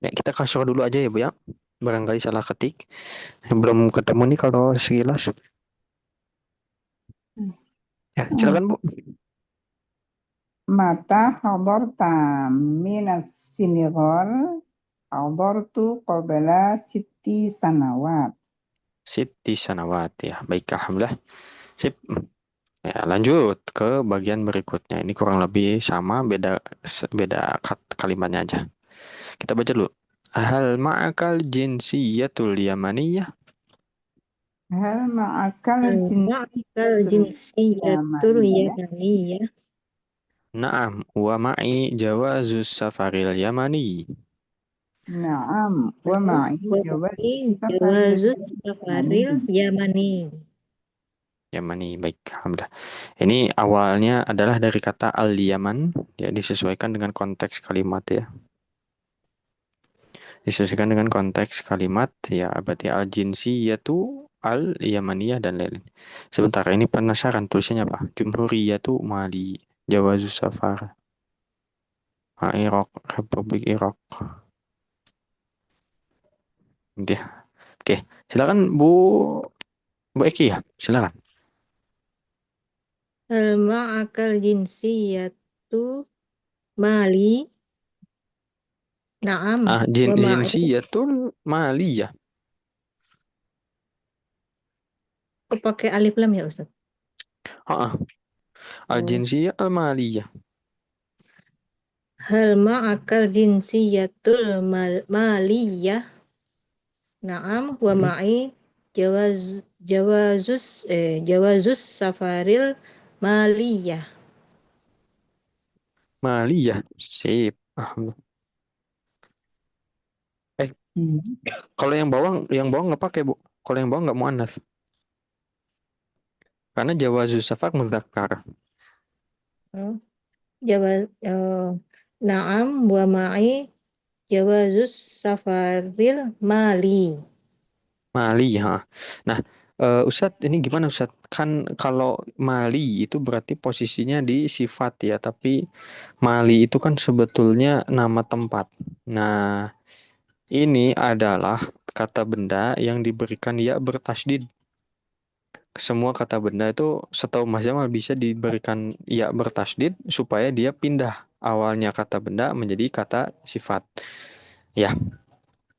Ya, kita kasur dulu aja ya Bu ya. Barangkali salah ketik. Belum ketemu nih kalau sekilas. Ya, Hmm. silakan Bu. Mata hadarta minas Senegal hadartu qabla sitti sanawat. Siti Sanawat ya. Baik, alhamdulillah. Sip. Ya, lanjut ke bagian berikutnya. Ini kurang lebih sama, beda kalimatnya aja. Kita baca dulu. Hal ma'akal jinsiyatul yamaniyah. Hal ma'akal Ma'akal jinsiyatul jinsiyatul yamaniyah? yamaniyah. Naam, wa ma'i jawazus safaril yamani. Naam, wa Naam, ma'i wa jawaz ma'i safaril jawazut safaril yamani. yamani. Yamani, baik, alhamdulillah. Ini awalnya adalah dari kata al-Yaman, ya disesuaikan dengan konteks kalimat ya. Disesuaikan dengan konteks kalimat, ya berarti al-jinsiyatu al-Yamaniyah dan lain-lain. Sebentar, ini penasaran tulisannya apa? Jumhuriyatu Mali, Jawazus Safar, Irak, Republik Irak. Dia. Oke, silakan Bu Eki ya, silakan. Hal ma'akal jinsiyatu mali. Naam, wa ma'i. Jinsiyatul Maliyah. Oh, pakai alif lam ya Ustaz? Ah, Oh. Al-Jinsiyah Al-Maliyah. Hal ma'akal jinsiyatul maliyah. Naam, wa Hmm, ma'i jawaz jawazus safaril maliyah. Maliyah. Sip. Alhamdulillah. Eh, Hmm. kalau yang bawang nggak pakai, Bu. Kalau yang bawang nggak muannas. Karena Jawazus Safar mudzakkar. Oh, jawaz naam wa ma'i jawazus safaril mali. Mali, ha. Nah, Ustadz, ini gimana Ustadz? Kan kalau Mali itu berarti posisinya di sifat ya, tapi Mali itu kan sebetulnya nama tempat. Nah, ini adalah kata benda yang diberikan ya bertasdid. Semua kata benda itu setahu Mas Jamal bisa diberikan ya bertasdid supaya dia pindah awalnya kata benda menjadi kata sifat. Ya.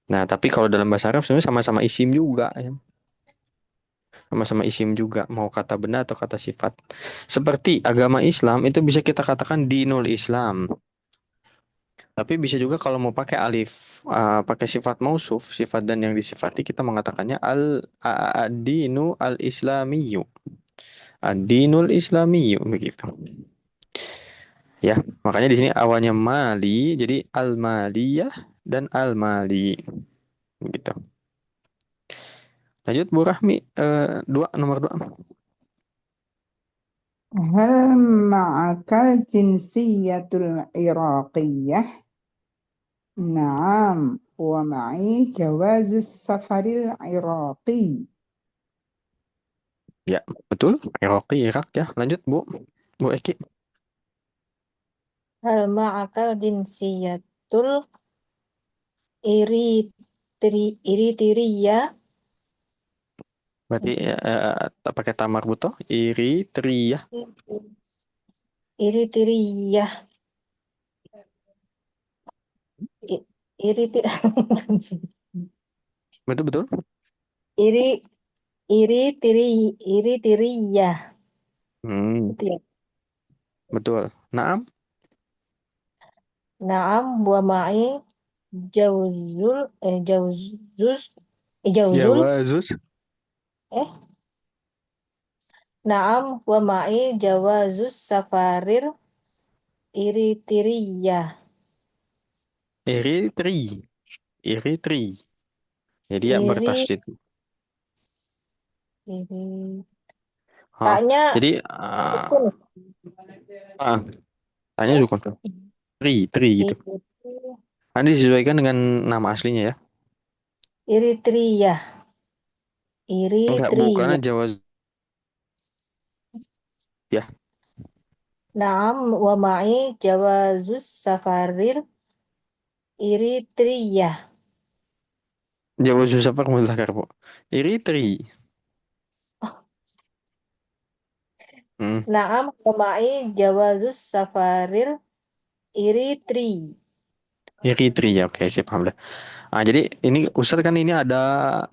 Nah, tapi kalau dalam bahasa Arab sebenarnya sama-sama isim juga ya. Sama-sama isim juga mau kata benda atau kata sifat. Seperti agama Islam itu bisa kita katakan dinul Islam. Tapi bisa juga kalau mau pakai alif, pakai sifat mausuf, sifat dan yang disifati kita mengatakannya ad-dinu al-islamiyu. Ad-dinul islamiyu begitu. Ya, makanya di sini awalnya mali jadi al-maliyah dan al-mali begitu. Lanjut Bu Rahmi, nomor dua. Hal ma'akal jinsiyatul iraqiyah? Naam, wa ma'i jawazus safaril iraqi. Ya, betul. Irak, Irak ya. Lanjut Bu. Bu Eki. Hal ma'akal jinsiyatul iritriyah. Berarti pakai tamar buto. Iri, tri ya. Iritriyah. I- Iriti Betul betul. iri iritriyah. Hmm, Itu ya. betul. Naam. Naam wa ma'i jauzul jauzus jauzul Jawazus. eh naam wa ma'i jawazus safarir iritriyah. Eritri. Eritri. Jadi ya Iri, bertasydid. iri. Ah, Taknya jadi sukun. ah, tanya Terus sukun. Tri, tri gitu. itu Nanti disesuaikan dengan nama aslinya ya. Eritrea. Enggak, Bu, karena Eritrea. Jawa ya. Naam wa ma'i jawazus safaril Eritrea. Jawa susah pak mudzakkar, Bu. Eritri. Hmm, Naam wa ma'i jawazus safaril Eritrea. Eritri ya. Oke, sip, alhamdulillah. Ah, jadi ini Ustadz kan ini ada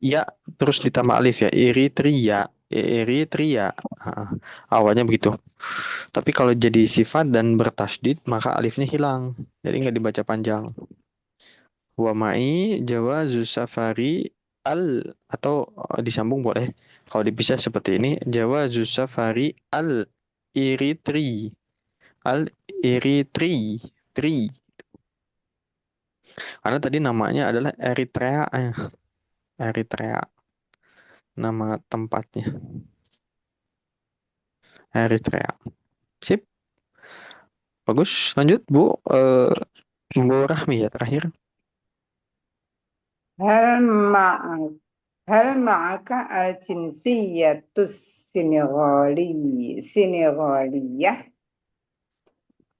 ya terus ditambah alif ya. Eritria. Eritria. Ah, awalnya begitu. Tapi kalau jadi sifat dan bertasdid maka alifnya hilang. Jadi nggak dibaca panjang. Wa ma'i jawazu safari al atau disambung boleh. Kalau dipisah seperti ini jawazu safari al Eritri. Al Eritri. Tri. Karena tadi namanya adalah Eritrea. Eritrea. Nama tempatnya. Eritrea. Sip. Bagus. Lanjut Bu. Bu Rahmi ya terakhir. هل معك هل معك الجنسية السنغالية؟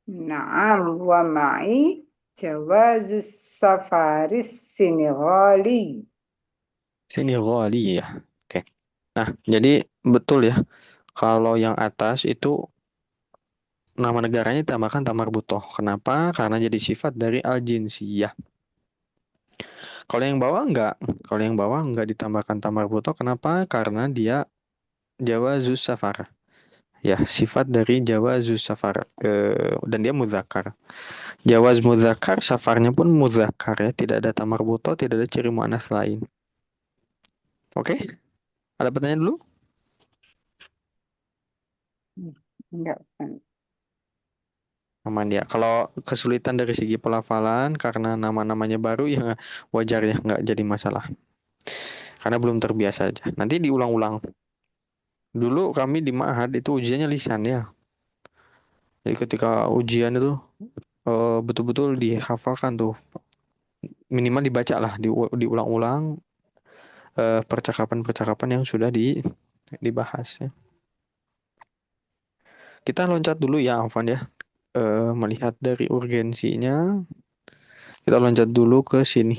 نعم، ومعي جواز السفر السنغالي. Sini Ghali ya. Oke. Nah, jadi betul ya. Kalau yang atas itu nama negaranya ditambahkan tamar butoh. Kenapa? Karena jadi sifat dari al-jinsiyah. Kalau yang bawah enggak. Kalau yang bawah enggak ditambahkan tamar butoh. Kenapa? Karena dia Jawa Safar. Ya, sifat dari Jawa Safar. Dan dia mudzakkar. Jawaz mudzakkar, safarnya pun mudzakkar ya. Tidak ada tamar butoh, tidak ada ciri muannats lain. Oke? Ada pertanyaan dulu? Enggak. Aman ya. Kalau kesulitan dari segi pelafalan karena nama-namanya baru ya wajar ya, nggak jadi masalah. Karena belum terbiasa aja. Nanti diulang-ulang. Dulu kami di Ma'had itu ujiannya lisan ya. Jadi ketika ujian itu betul-betul dihafalkan tuh. Minimal dibaca lah, diulang-ulang percakapan-percakapan yang sudah dibahas ya. Kita loncat dulu ya, Alvan ya. Melihat dari urgensinya, kita loncat dulu ke sini.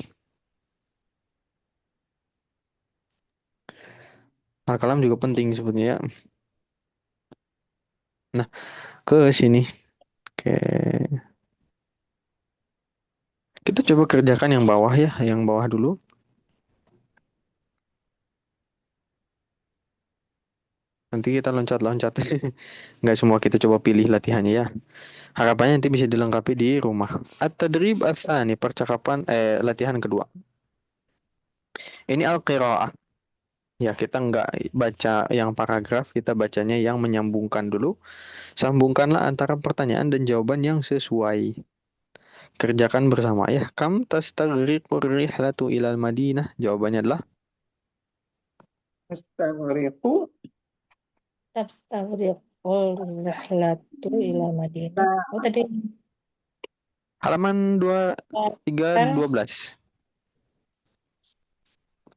Al-kalam juga penting sebetulnya ya. Nah, ke sini. Oke. Kita coba kerjakan yang bawah ya, yang bawah dulu. Nanti kita loncat-loncat. Nggak semua kita coba pilih latihannya ya. Harapannya nanti bisa dilengkapi di rumah. At-tadrib ats-tsani, percakapan latihan kedua. Ini al-qiraah. Ya, kita nggak baca yang paragraf, kita bacanya yang menyambungkan dulu. Sambungkanlah antara pertanyaan dan jawaban yang sesuai. Kerjakan bersama ya. Kam tastaghriqur rihlatu ilal Madinah? Jawabannya adalah أستغرق Taftaghriqul rihlatu ila Madinah. Oh tadi halaman 23 kan 12.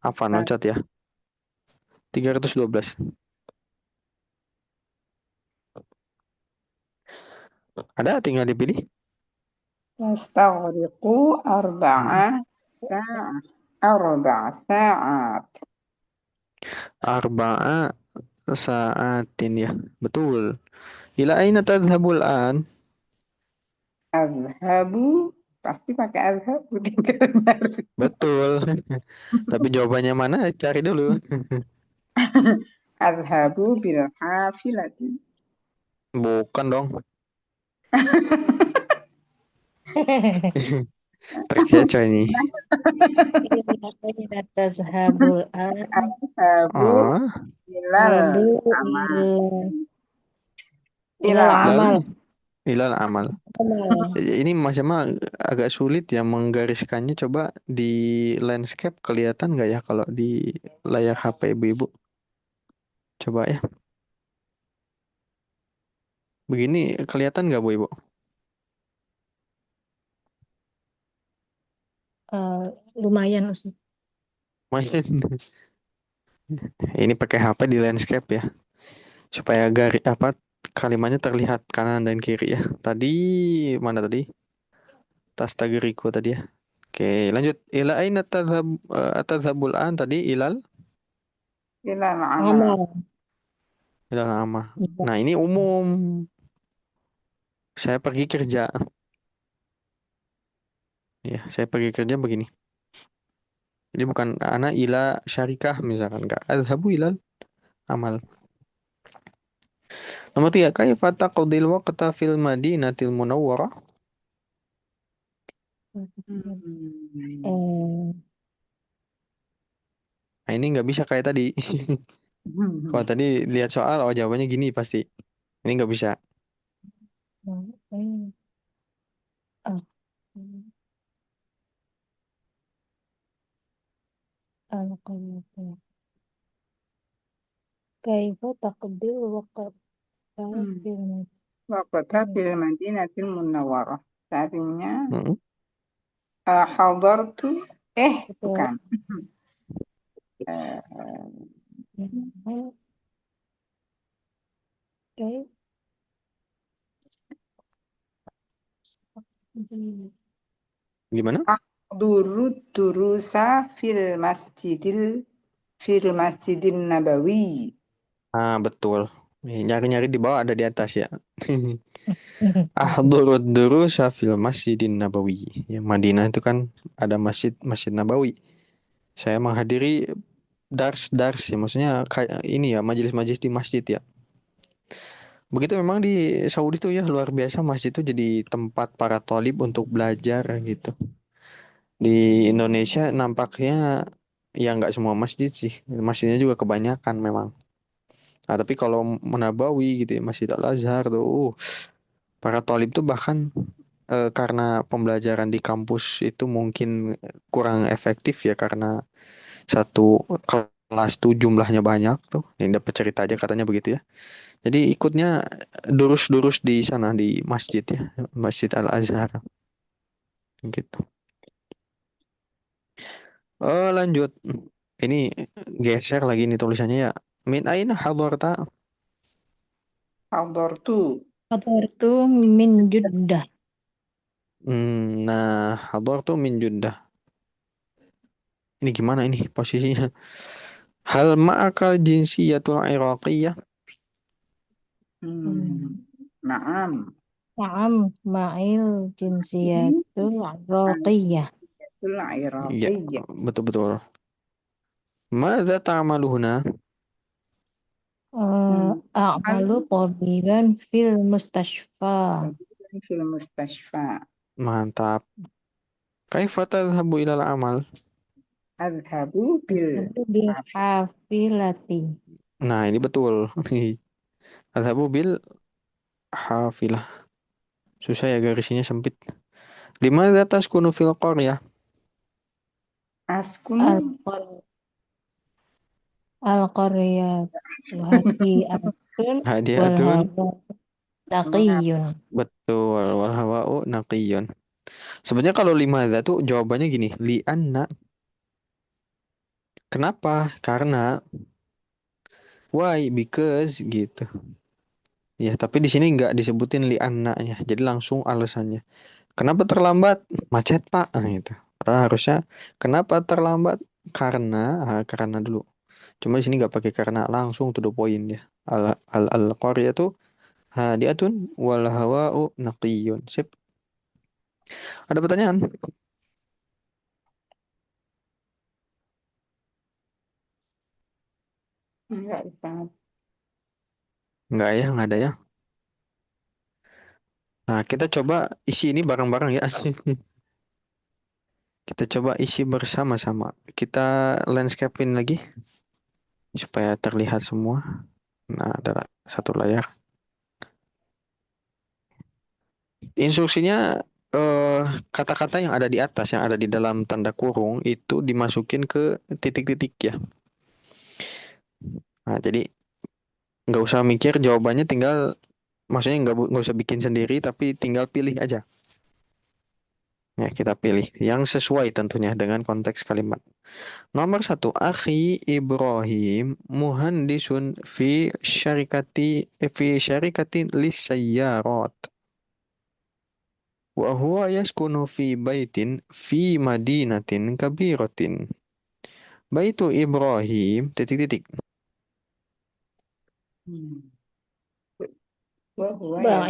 Apa loncat ya? 312. Ada tinggal dipilih. تستغرق Hmm. ساعة 4 ساعات. Arba'a saatin ya. Betul. Ila aina tadhhabul an? أذهب pasti pakai أذهب tinggal nyari. Betul. Tapi jawabannya mana? Cari dulu. أذهب بالحافلة. Bukan dong. Trik ya coy ini. ila tazhabul an أذهب Ah, إلى ngadu الأماكن. إلى ilal amal lalu Ilal amal. Amal. Ini Mas Yama agak sulit ya menggariskannya. Coba di landscape kelihatan nggak ya kalau di layar HP ibu-ibu? Coba ya. Begini kelihatan nggak Bu Ibu? Eh, lumayan Ustaz. Main. Ini pakai HP di landscape ya. Supaya kalimatnya terlihat kanan dan kiri ya. Tadi mana tadi? Tas tagiriku tadi ya. Oke, lanjut. Ila aina tadhhabul an tadi ilal Ilal amal. Amal. ilal amal. Iya. Nah, ini umum. Saya pergi kerja. Ya, saya pergi kerja begini. Jadi bukan ana ila syarikah misalkan enggak. Adhabu ilal amal. Nomor tiga, kaifa taqdil waqta fil madinatil munawwarah? Hmm. Eh, Nah, ini nggak bisa kayak tadi. Kalau tadi lihat soal, oh jawabannya gini pasti. Ini nggak bisa. eh, ah, al-qamatu. Kaifa taqdir waqta Hmm. fil Waqata fil Madinatil Munawwarah. Artinya Mm-mm. hadartu Betul. bukan. Eh, Oke. Gimana? ahduru durusa fil masjidin Nabawi. Ah, betul. Nyari-nyari di bawah ada di atas ya. Ahdurud durusa fil masjidin Nabawi. Ya, Madinah itu kan ada masjid Masjid Nabawi. Saya menghadiri dars ya, maksudnya kayak ini ya, majelis-majelis di masjid ya. Begitu memang di Saudi tuh ya luar biasa masjid itu jadi tempat para tolib untuk belajar gitu. Di Indonesia nampaknya ya nggak semua masjid sih. Masjidnya juga kebanyakan memang. Nah, tapi kalau Menabawi gitu ya, Masjid Al-Azhar tuh, para tolib tuh bahkan karena pembelajaran di kampus itu mungkin kurang efektif ya karena satu kelas tuh jumlahnya banyak tuh. Ini dapat cerita aja katanya begitu ya. Jadi ikutnya durus-durus di sana di masjid ya, Masjid Al-Azhar gitu. Oh, lanjut. Ini geser lagi nih tulisannya ya. Min aina hadarta? Hadartu. Hadartu min Jeddah. Nah, hadartu min Jeddah. Ini gimana ini posisinya? Hal ma'akal jinsiyatul Iraqiyah? Hmm. Naam. Naam ma'il Ini jinsiyatul raqiyah. Al-Qa'idatul Iya, Iraqiyah. betul-betul. Mada ta'amalu huna? Hmm. Hal A'malu tabiban fil mustashfa. fil mustasfa. Mantap. Kaifa tadhhabu ilal amal? Adhabu bil Itu bil hafilati. Nah, ini betul. Adhabu bil hafilah. Susah ya garisnya sempit. Limadza taskunu fil qaryah? askunu Al-qar- Al-qaryatu hadi'atun wal Hadiatun. hawa taqiyun. Betul. Wal hawa'u naqiyyun. Sebenarnya kalau limadza tuh jawabannya gini. Li'anna. Kenapa? Karena. Why? Because gitu. Ya, tapi di sini nggak disebutin li'anna-nya. Jadi langsung alasannya. Kenapa terlambat? Macet, Pak. Nah, gitu. Padahal harusnya kenapa terlambat? Karena dulu. Cuma di sini nggak pakai karena langsung to the point ya. Al qaryatu hadiatun wal hawa'u naqiyyun. Sip. Ada pertanyaan? enggak Ustaz. Nggak ya, nggak ada ya. Nah, kita coba isi ini bareng-bareng ya. Kita coba isi bersama-sama. Kita landscapein lagi supaya terlihat semua. Nah, ada satu layar. Instruksinya kata-kata yang ada di atas, yang ada di dalam tanda kurung itu dimasukin ke titik-titik ya. Nah, jadi nggak usah mikir jawabannya, tinggal maksudnya nggak usah bikin sendiri, tapi tinggal pilih aja. Ya, kita pilih yang sesuai tentunya dengan konteks kalimat. Nomor satu, Akhi Ibrahim muhandisun fi syarikati lisayyarat. Wa huwa yaskunu fi baitin fi madinatin kabiratin. Baitu Ibrahim titik-titik. Hmm. Wahwa ya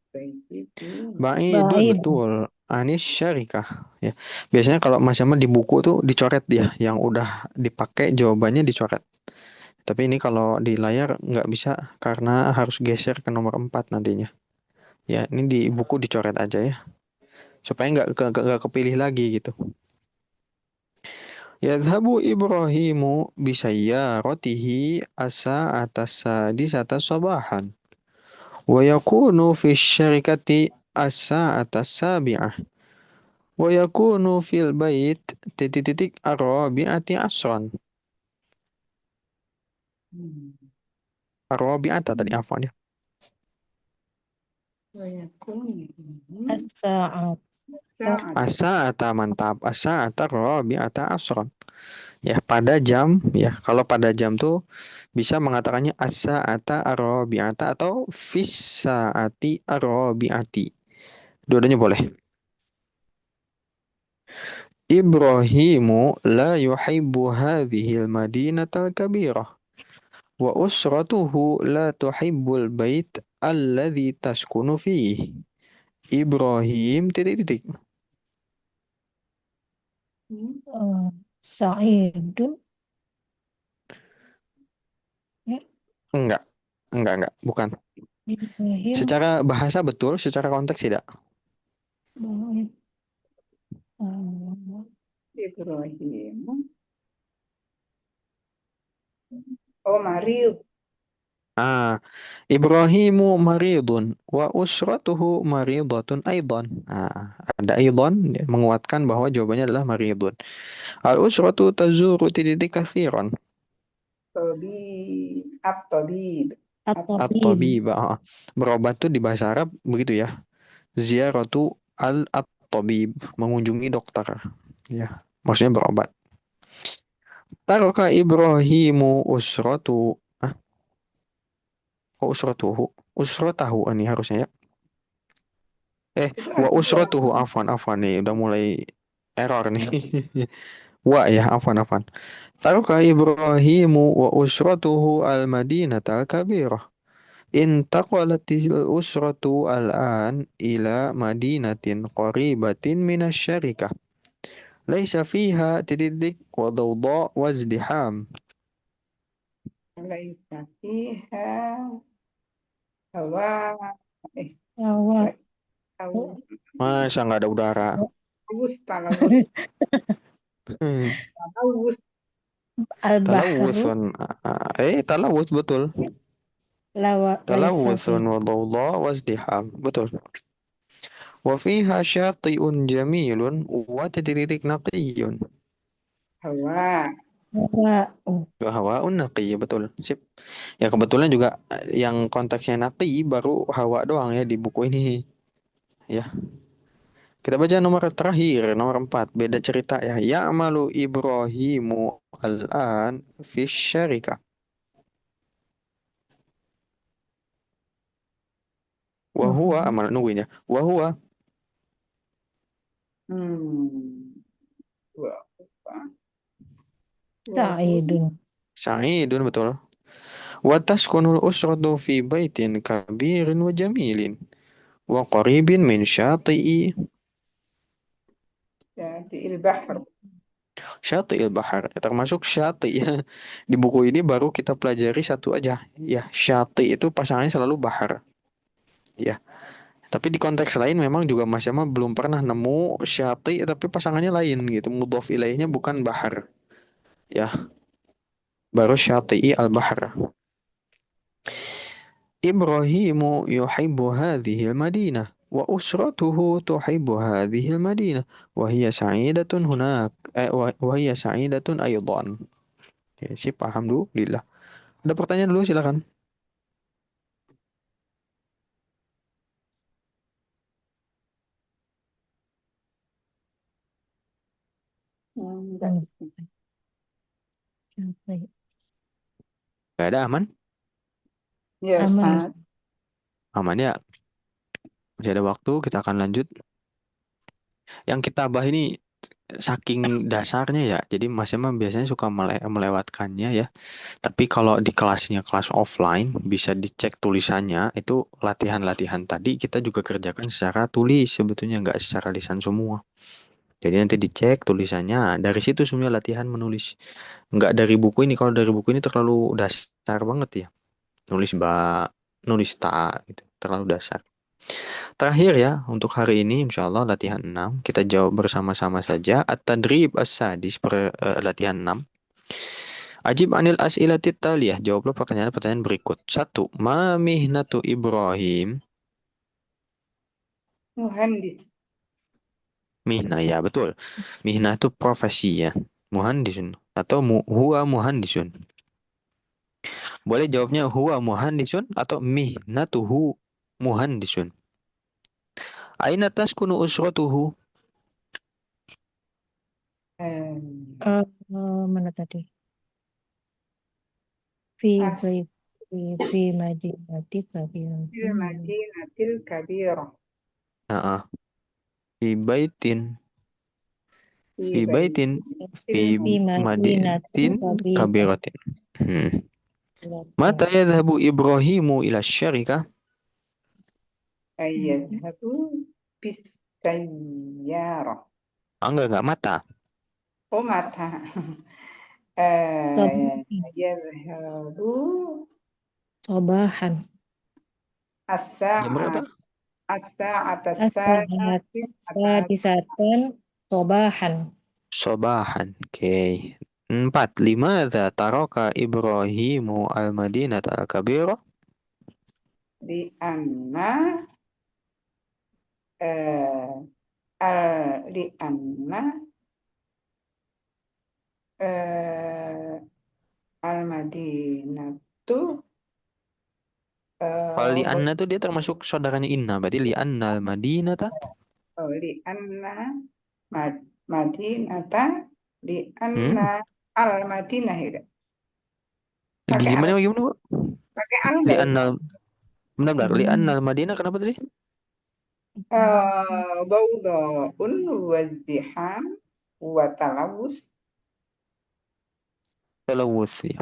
Baik, itu. Baidun baik. betul. Anis syarikah. Ya. Biasanya kalau Mas Yaman di buku tuh dicoret dia, yang udah dipakai jawabannya dicoret. Tapi ini kalau di layar nggak bisa karena harus geser ke nomor 4 nantinya. Ya, ini di buku dicoret aja ya. Supaya nggak kepilih lagi gitu. Yadhabu Ibrahimu bisayyaratihi atas sadisata sabahan. Wa yakunu fi syarikati atas sabi'ah. Wa yakunu fil bait titik-titik arabi'ati asran. Hmm. Arabi'ata tadi afwan ya. Wayakun As-sa'at. saat Asa'ata mantap. Asa'ata rabi'ata asran. Ya, pada jam ya. Kalau pada jam tuh bisa mengatakannya as-sa'ata arabi'ata atau fis sa'ati arabi'ati. Dua-duanya boleh. Ibrahimu la yuhibbu hadhil madinatal kabirah. Wa usratuhu la tuhibbul bait alladhi taskunu fihi. Ibrahim titik-titik. Sa'idun. Ya, Enggak. Enggak. Bukan. Ibrahim. Secara bahasa betul, secara konteks tidak. Baik. Oh, Ibrahim. Oh, Mariu. Ah, Ibrahimu maridun wa usratuhu maridatun aidan. Nah, ada aidan ya, menguatkan bahwa jawabannya adalah maridun. Al usratu tazuru titik kathiran. Tobi. At-Tabib. At-tabib. At-tabib. Berobat tuh di bahasa Arab begitu ya. Ziyaratu at-tabib, mengunjungi dokter. Ya, maksudnya berobat. Taraka Ibrahimu usratu. Ah, kok usratuhu? Usratahu ini harusnya ya. Itu Wa harus usratuhu afwan nih udah mulai error nih. Wa ya afwan. Taraka Ibrahimu wa usratuhu al-madinata al-kabirah. Intaqalatil usratu al-an ila madinatin qaribatin minasyarikah. Laisa fiha titik wa dawda wa izdiham. laisa fiha hawa eh Awak. Masa nggak ada udara? talawus talawus talawus Al-bahru. Talawusun. Talawus betul. Laisa Talawusun fi. wa dawda wa izdiham. Betul. Wa fiha syati'un jamilun wa titik naqiyyun. hawa Wa. Oh, Wa hawaun naqiyy, betul. Sip. Ya kebetulan juga yang konteksnya naqi baru hawa doang ya di buku ini. Ya. Kita baca nomor terakhir, nomor 4. Beda cerita ya. Ya'malu Ibrahimu al-an fi syarikah. Wa huwa wahyu. amal nungguin ya. Wa huwa hmm wa wahu Sa'idun. sa'idun betul. Wa taskunul usratu fi baitin kabirin wa jamilin wa qaribin min syati'i jadi il-bahr Syati'il Bahar, termasuk syati ya. Di buku ini baru kita pelajari satu aja. Ya, syati itu pasangannya selalu bahar. Ya, tapi di konteks lain memang juga Mas Yama belum pernah nemu syati tapi pasangannya lain gitu. Mudhof ilaihnya bukan bahar. Ya, baru syati'i al-bahar. Ibrahimu yuhibbu hadhil madinah. وأسرته تحب هذه المدينة وهي سعيدة هناك وهي سعيدة أيضا. Oke, sip, alhamdulillah. Ada pertanyaan dulu, silakan. Enggak. Gak ada, aman? Ya, Aman, Ustaz. Ustaz. Aman ya. Masih ada waktu, kita akan lanjut. Yang kita bahas ini saking dasarnya ya, jadi Mas Emma biasanya suka melewatkannya ya. Tapi kalau di kelasnya kelas offline bisa dicek tulisannya, itu latihan-latihan tadi kita juga kerjakan secara tulis sebetulnya, nggak secara lisan semua. Jadi nanti dicek tulisannya, dari situ sebenarnya latihan menulis. Nggak dari buku ini, kalau dari buku ini terlalu dasar banget ya. Nulis nulis ta gitu, terlalu dasar. Terakhir ya, untuk hari ini insya Allah latihan 6 kita jawab bersama-sama saja. At-tadrib as-sadis latihan 6. Ajib anil as'ilatit taliyah. Jawablah pertanyaan-pertanyaan berikut. Satu, ma mihnatu Ibrahim? Muhandis. Mihna, ya betul. Mihna itu profesi ya. Muhandisun. Atau huwa muhandisun. Boleh jawabnya huwa muhandisun atau mihnatuhu muhandisun. Aina taskunu usratuhu? Eh, Eh, mana tadi? Fi As fi fi madinati fil kabiyatin. madinatil kabirah. Nah, fi baitin. Fi Fi baitin. baitil Fi Fi madinati madinatin kabiratin. Hmm. Mata kabiyatin. yadhabu Ibrahimu ila syarikah? yadhabu bis sayyarah. Enggak, mata. Oh, mata. Sob- Yadhabu Sobahan. Jam berapa? as-sa'at as-sa'at As-sahat as-sa'ati sadisatan sobahan. Sobahan. Oke. Empat. Limadha taraka Ibrahimu al-Madinata al-Kabira? di anna eh, di anna eh, al-Madinatu Kalau eh, li'anna tuh dia termasuk saudaranya Inna. Berarti li'anna al-Madinata. li anna Madinata li anna Hmm? al-Madinah itu pakai al Gimana, Bu? pakai al enggak itu Li'anna, benar-benar. Li'anna al-Madinah kenapa tadi? bawdaun wazdiham wa talawus. Talawuth ya.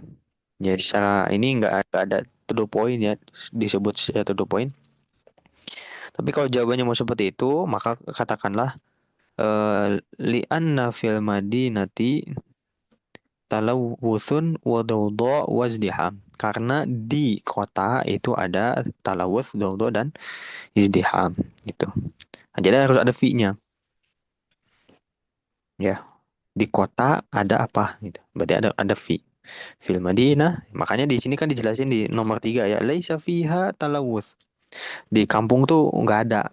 Jadi secara ini nggak ada to the point ya. Disebut secara to the point. Tapi kalau jawabannya mau seperti itu, maka katakanlah li'anna fil madinati talawuthun wa dawda wazdiham. Karena di kota itu ada talawuth, dawda dan izdiham gitu. Nah, jadi harus ada fi-nya ya. Di kota ada apa gitu. Berarti ada fi. Fil Madinah, makanya di sini kan dijelasin di nomor 3 ya. Laisa fiha talawuth. Di kampung tuh nggak ada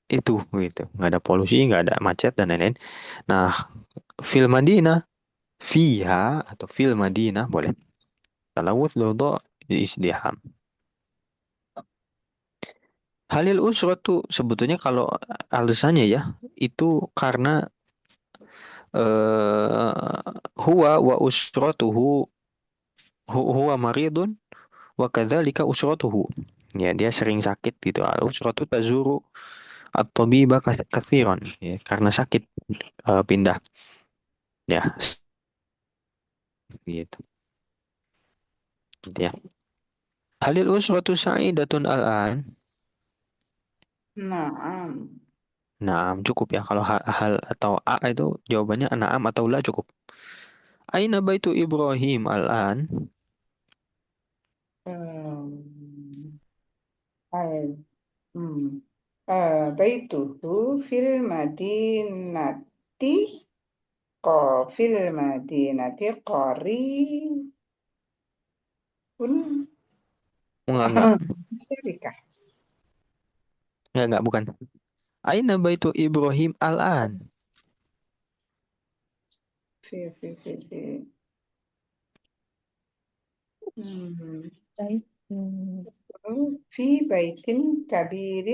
itu gitu. Nggak ada polusi, nggak ada macet dan lain-lain. Nah, fil Madinah, fiha atau fil Madinah boleh. Talawuth dawda izdiham. Halil usratu sebetulnya kalau alasannya ya itu karena eh huwa wa usratuhu huwa maridun wa kadzalika usratuhu. Ya, dia sering sakit gitu. Al usratu tazuru at-tabiba katsiran ya, karena sakit pindah ya gitu. Gitu ya. Halil usratu sa'idatun al-an. Naam. Nah, cukup ya kalau hal atau a itu jawabannya na'am atau la cukup. Aina baitu Ibrahim al-an? Em, ay- hmm. Baituhu fil madinati fil madinati qaribun Enggak. syarikah. Enggak, bukan. Aina baitu Ibrahim al-an. في Baik. في بيت كبير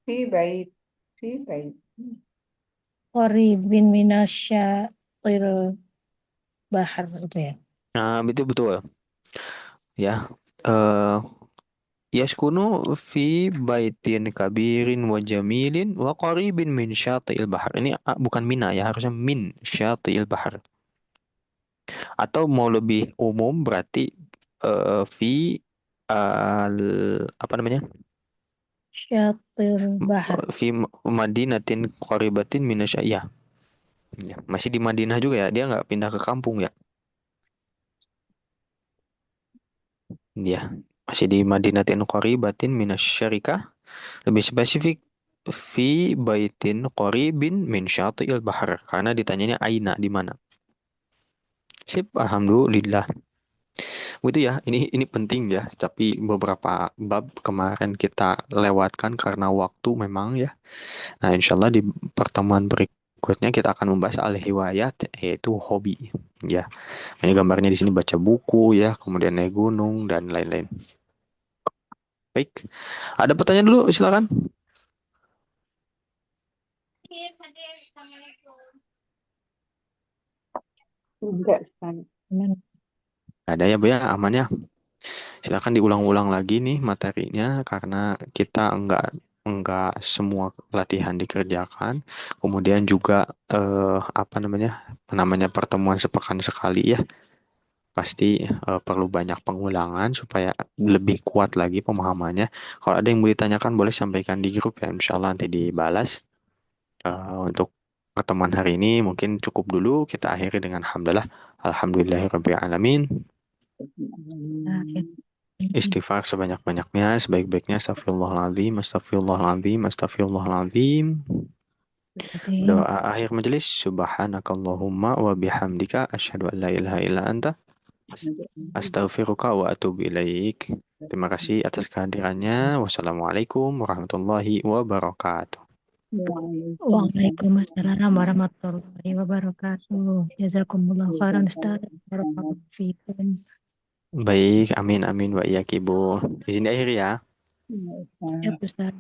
في بيت في بيت Qaribin minasyatil bahar itu ya. Nah, itu betul. Ya. Eh yaskunu fi baitin kabirin wa jamilin wa qaribin min syati'il bahar. Ini bukan mina ya, harusnya min syati'il bahar. Atau mau lebih umum berarti fi apa namanya? Syatil bahar. Fi madinatin qaribatin minasya. Ya, ya, masih di Madinah juga ya. Dia nggak pindah ke kampung ya. Ya, masih di madinatin qaribatin minasyarikah. Lebih spesifik fi baitin qaribin min syati'il bahar. Karena ditanyanya aina di mana. Sip, alhamdulillah. Itu ya, ini penting ya. Tapi beberapa bab kemarin kita lewatkan karena waktu memang ya. Nah, insya Allah di pertemuan berikutnya kita akan membahas al-hiwayat, yaitu hobi. Ya, ini gambarnya di sini baca buku ya, kemudian naik gunung dan lain-lain. Baik, ada pertanyaan dulu, silakan. enggak Ustaz. Aman. Ada ya, Bu ya, aman ya. Silakan diulang-ulang lagi nih materinya karena kita enggak semua latihan dikerjakan. Kemudian juga apa namanya pertemuan sepekan sekali ya. Pasti perlu banyak pengulangan supaya lebih kuat lagi pemahamannya. Kalau ada yang mau ditanyakan boleh sampaikan di grup ya, insya Allah nanti dibalas. Untuk pertemuan hari ini mungkin cukup dulu. Kita akhiri dengan alhamdulillah. Alhamdulillahirabbil alamin. Akhir. Istighfar sebanyak-banyaknya, sebaik-baiknya. Astagfirullahaladzim, astagfirullahaladzim, astagfirullahaladzim. Doa akhir majelis. Subhanakallahumma wa bihamdika. Asyhadu an la ilaha illa anta. Astaghfiruka wa atubu ilaik. Terima kasih atas kehadirannya. Wassalamualaikum warahmatullahi wabarakatuh. Waalaikumsalam warahmatullahi wabarakatuh. Jazakumullah khairan Ustaz. Barakallahu fiikum. Baik, amin amin wa iyaki Bu. Izin akhir ya. Siap Ustaz.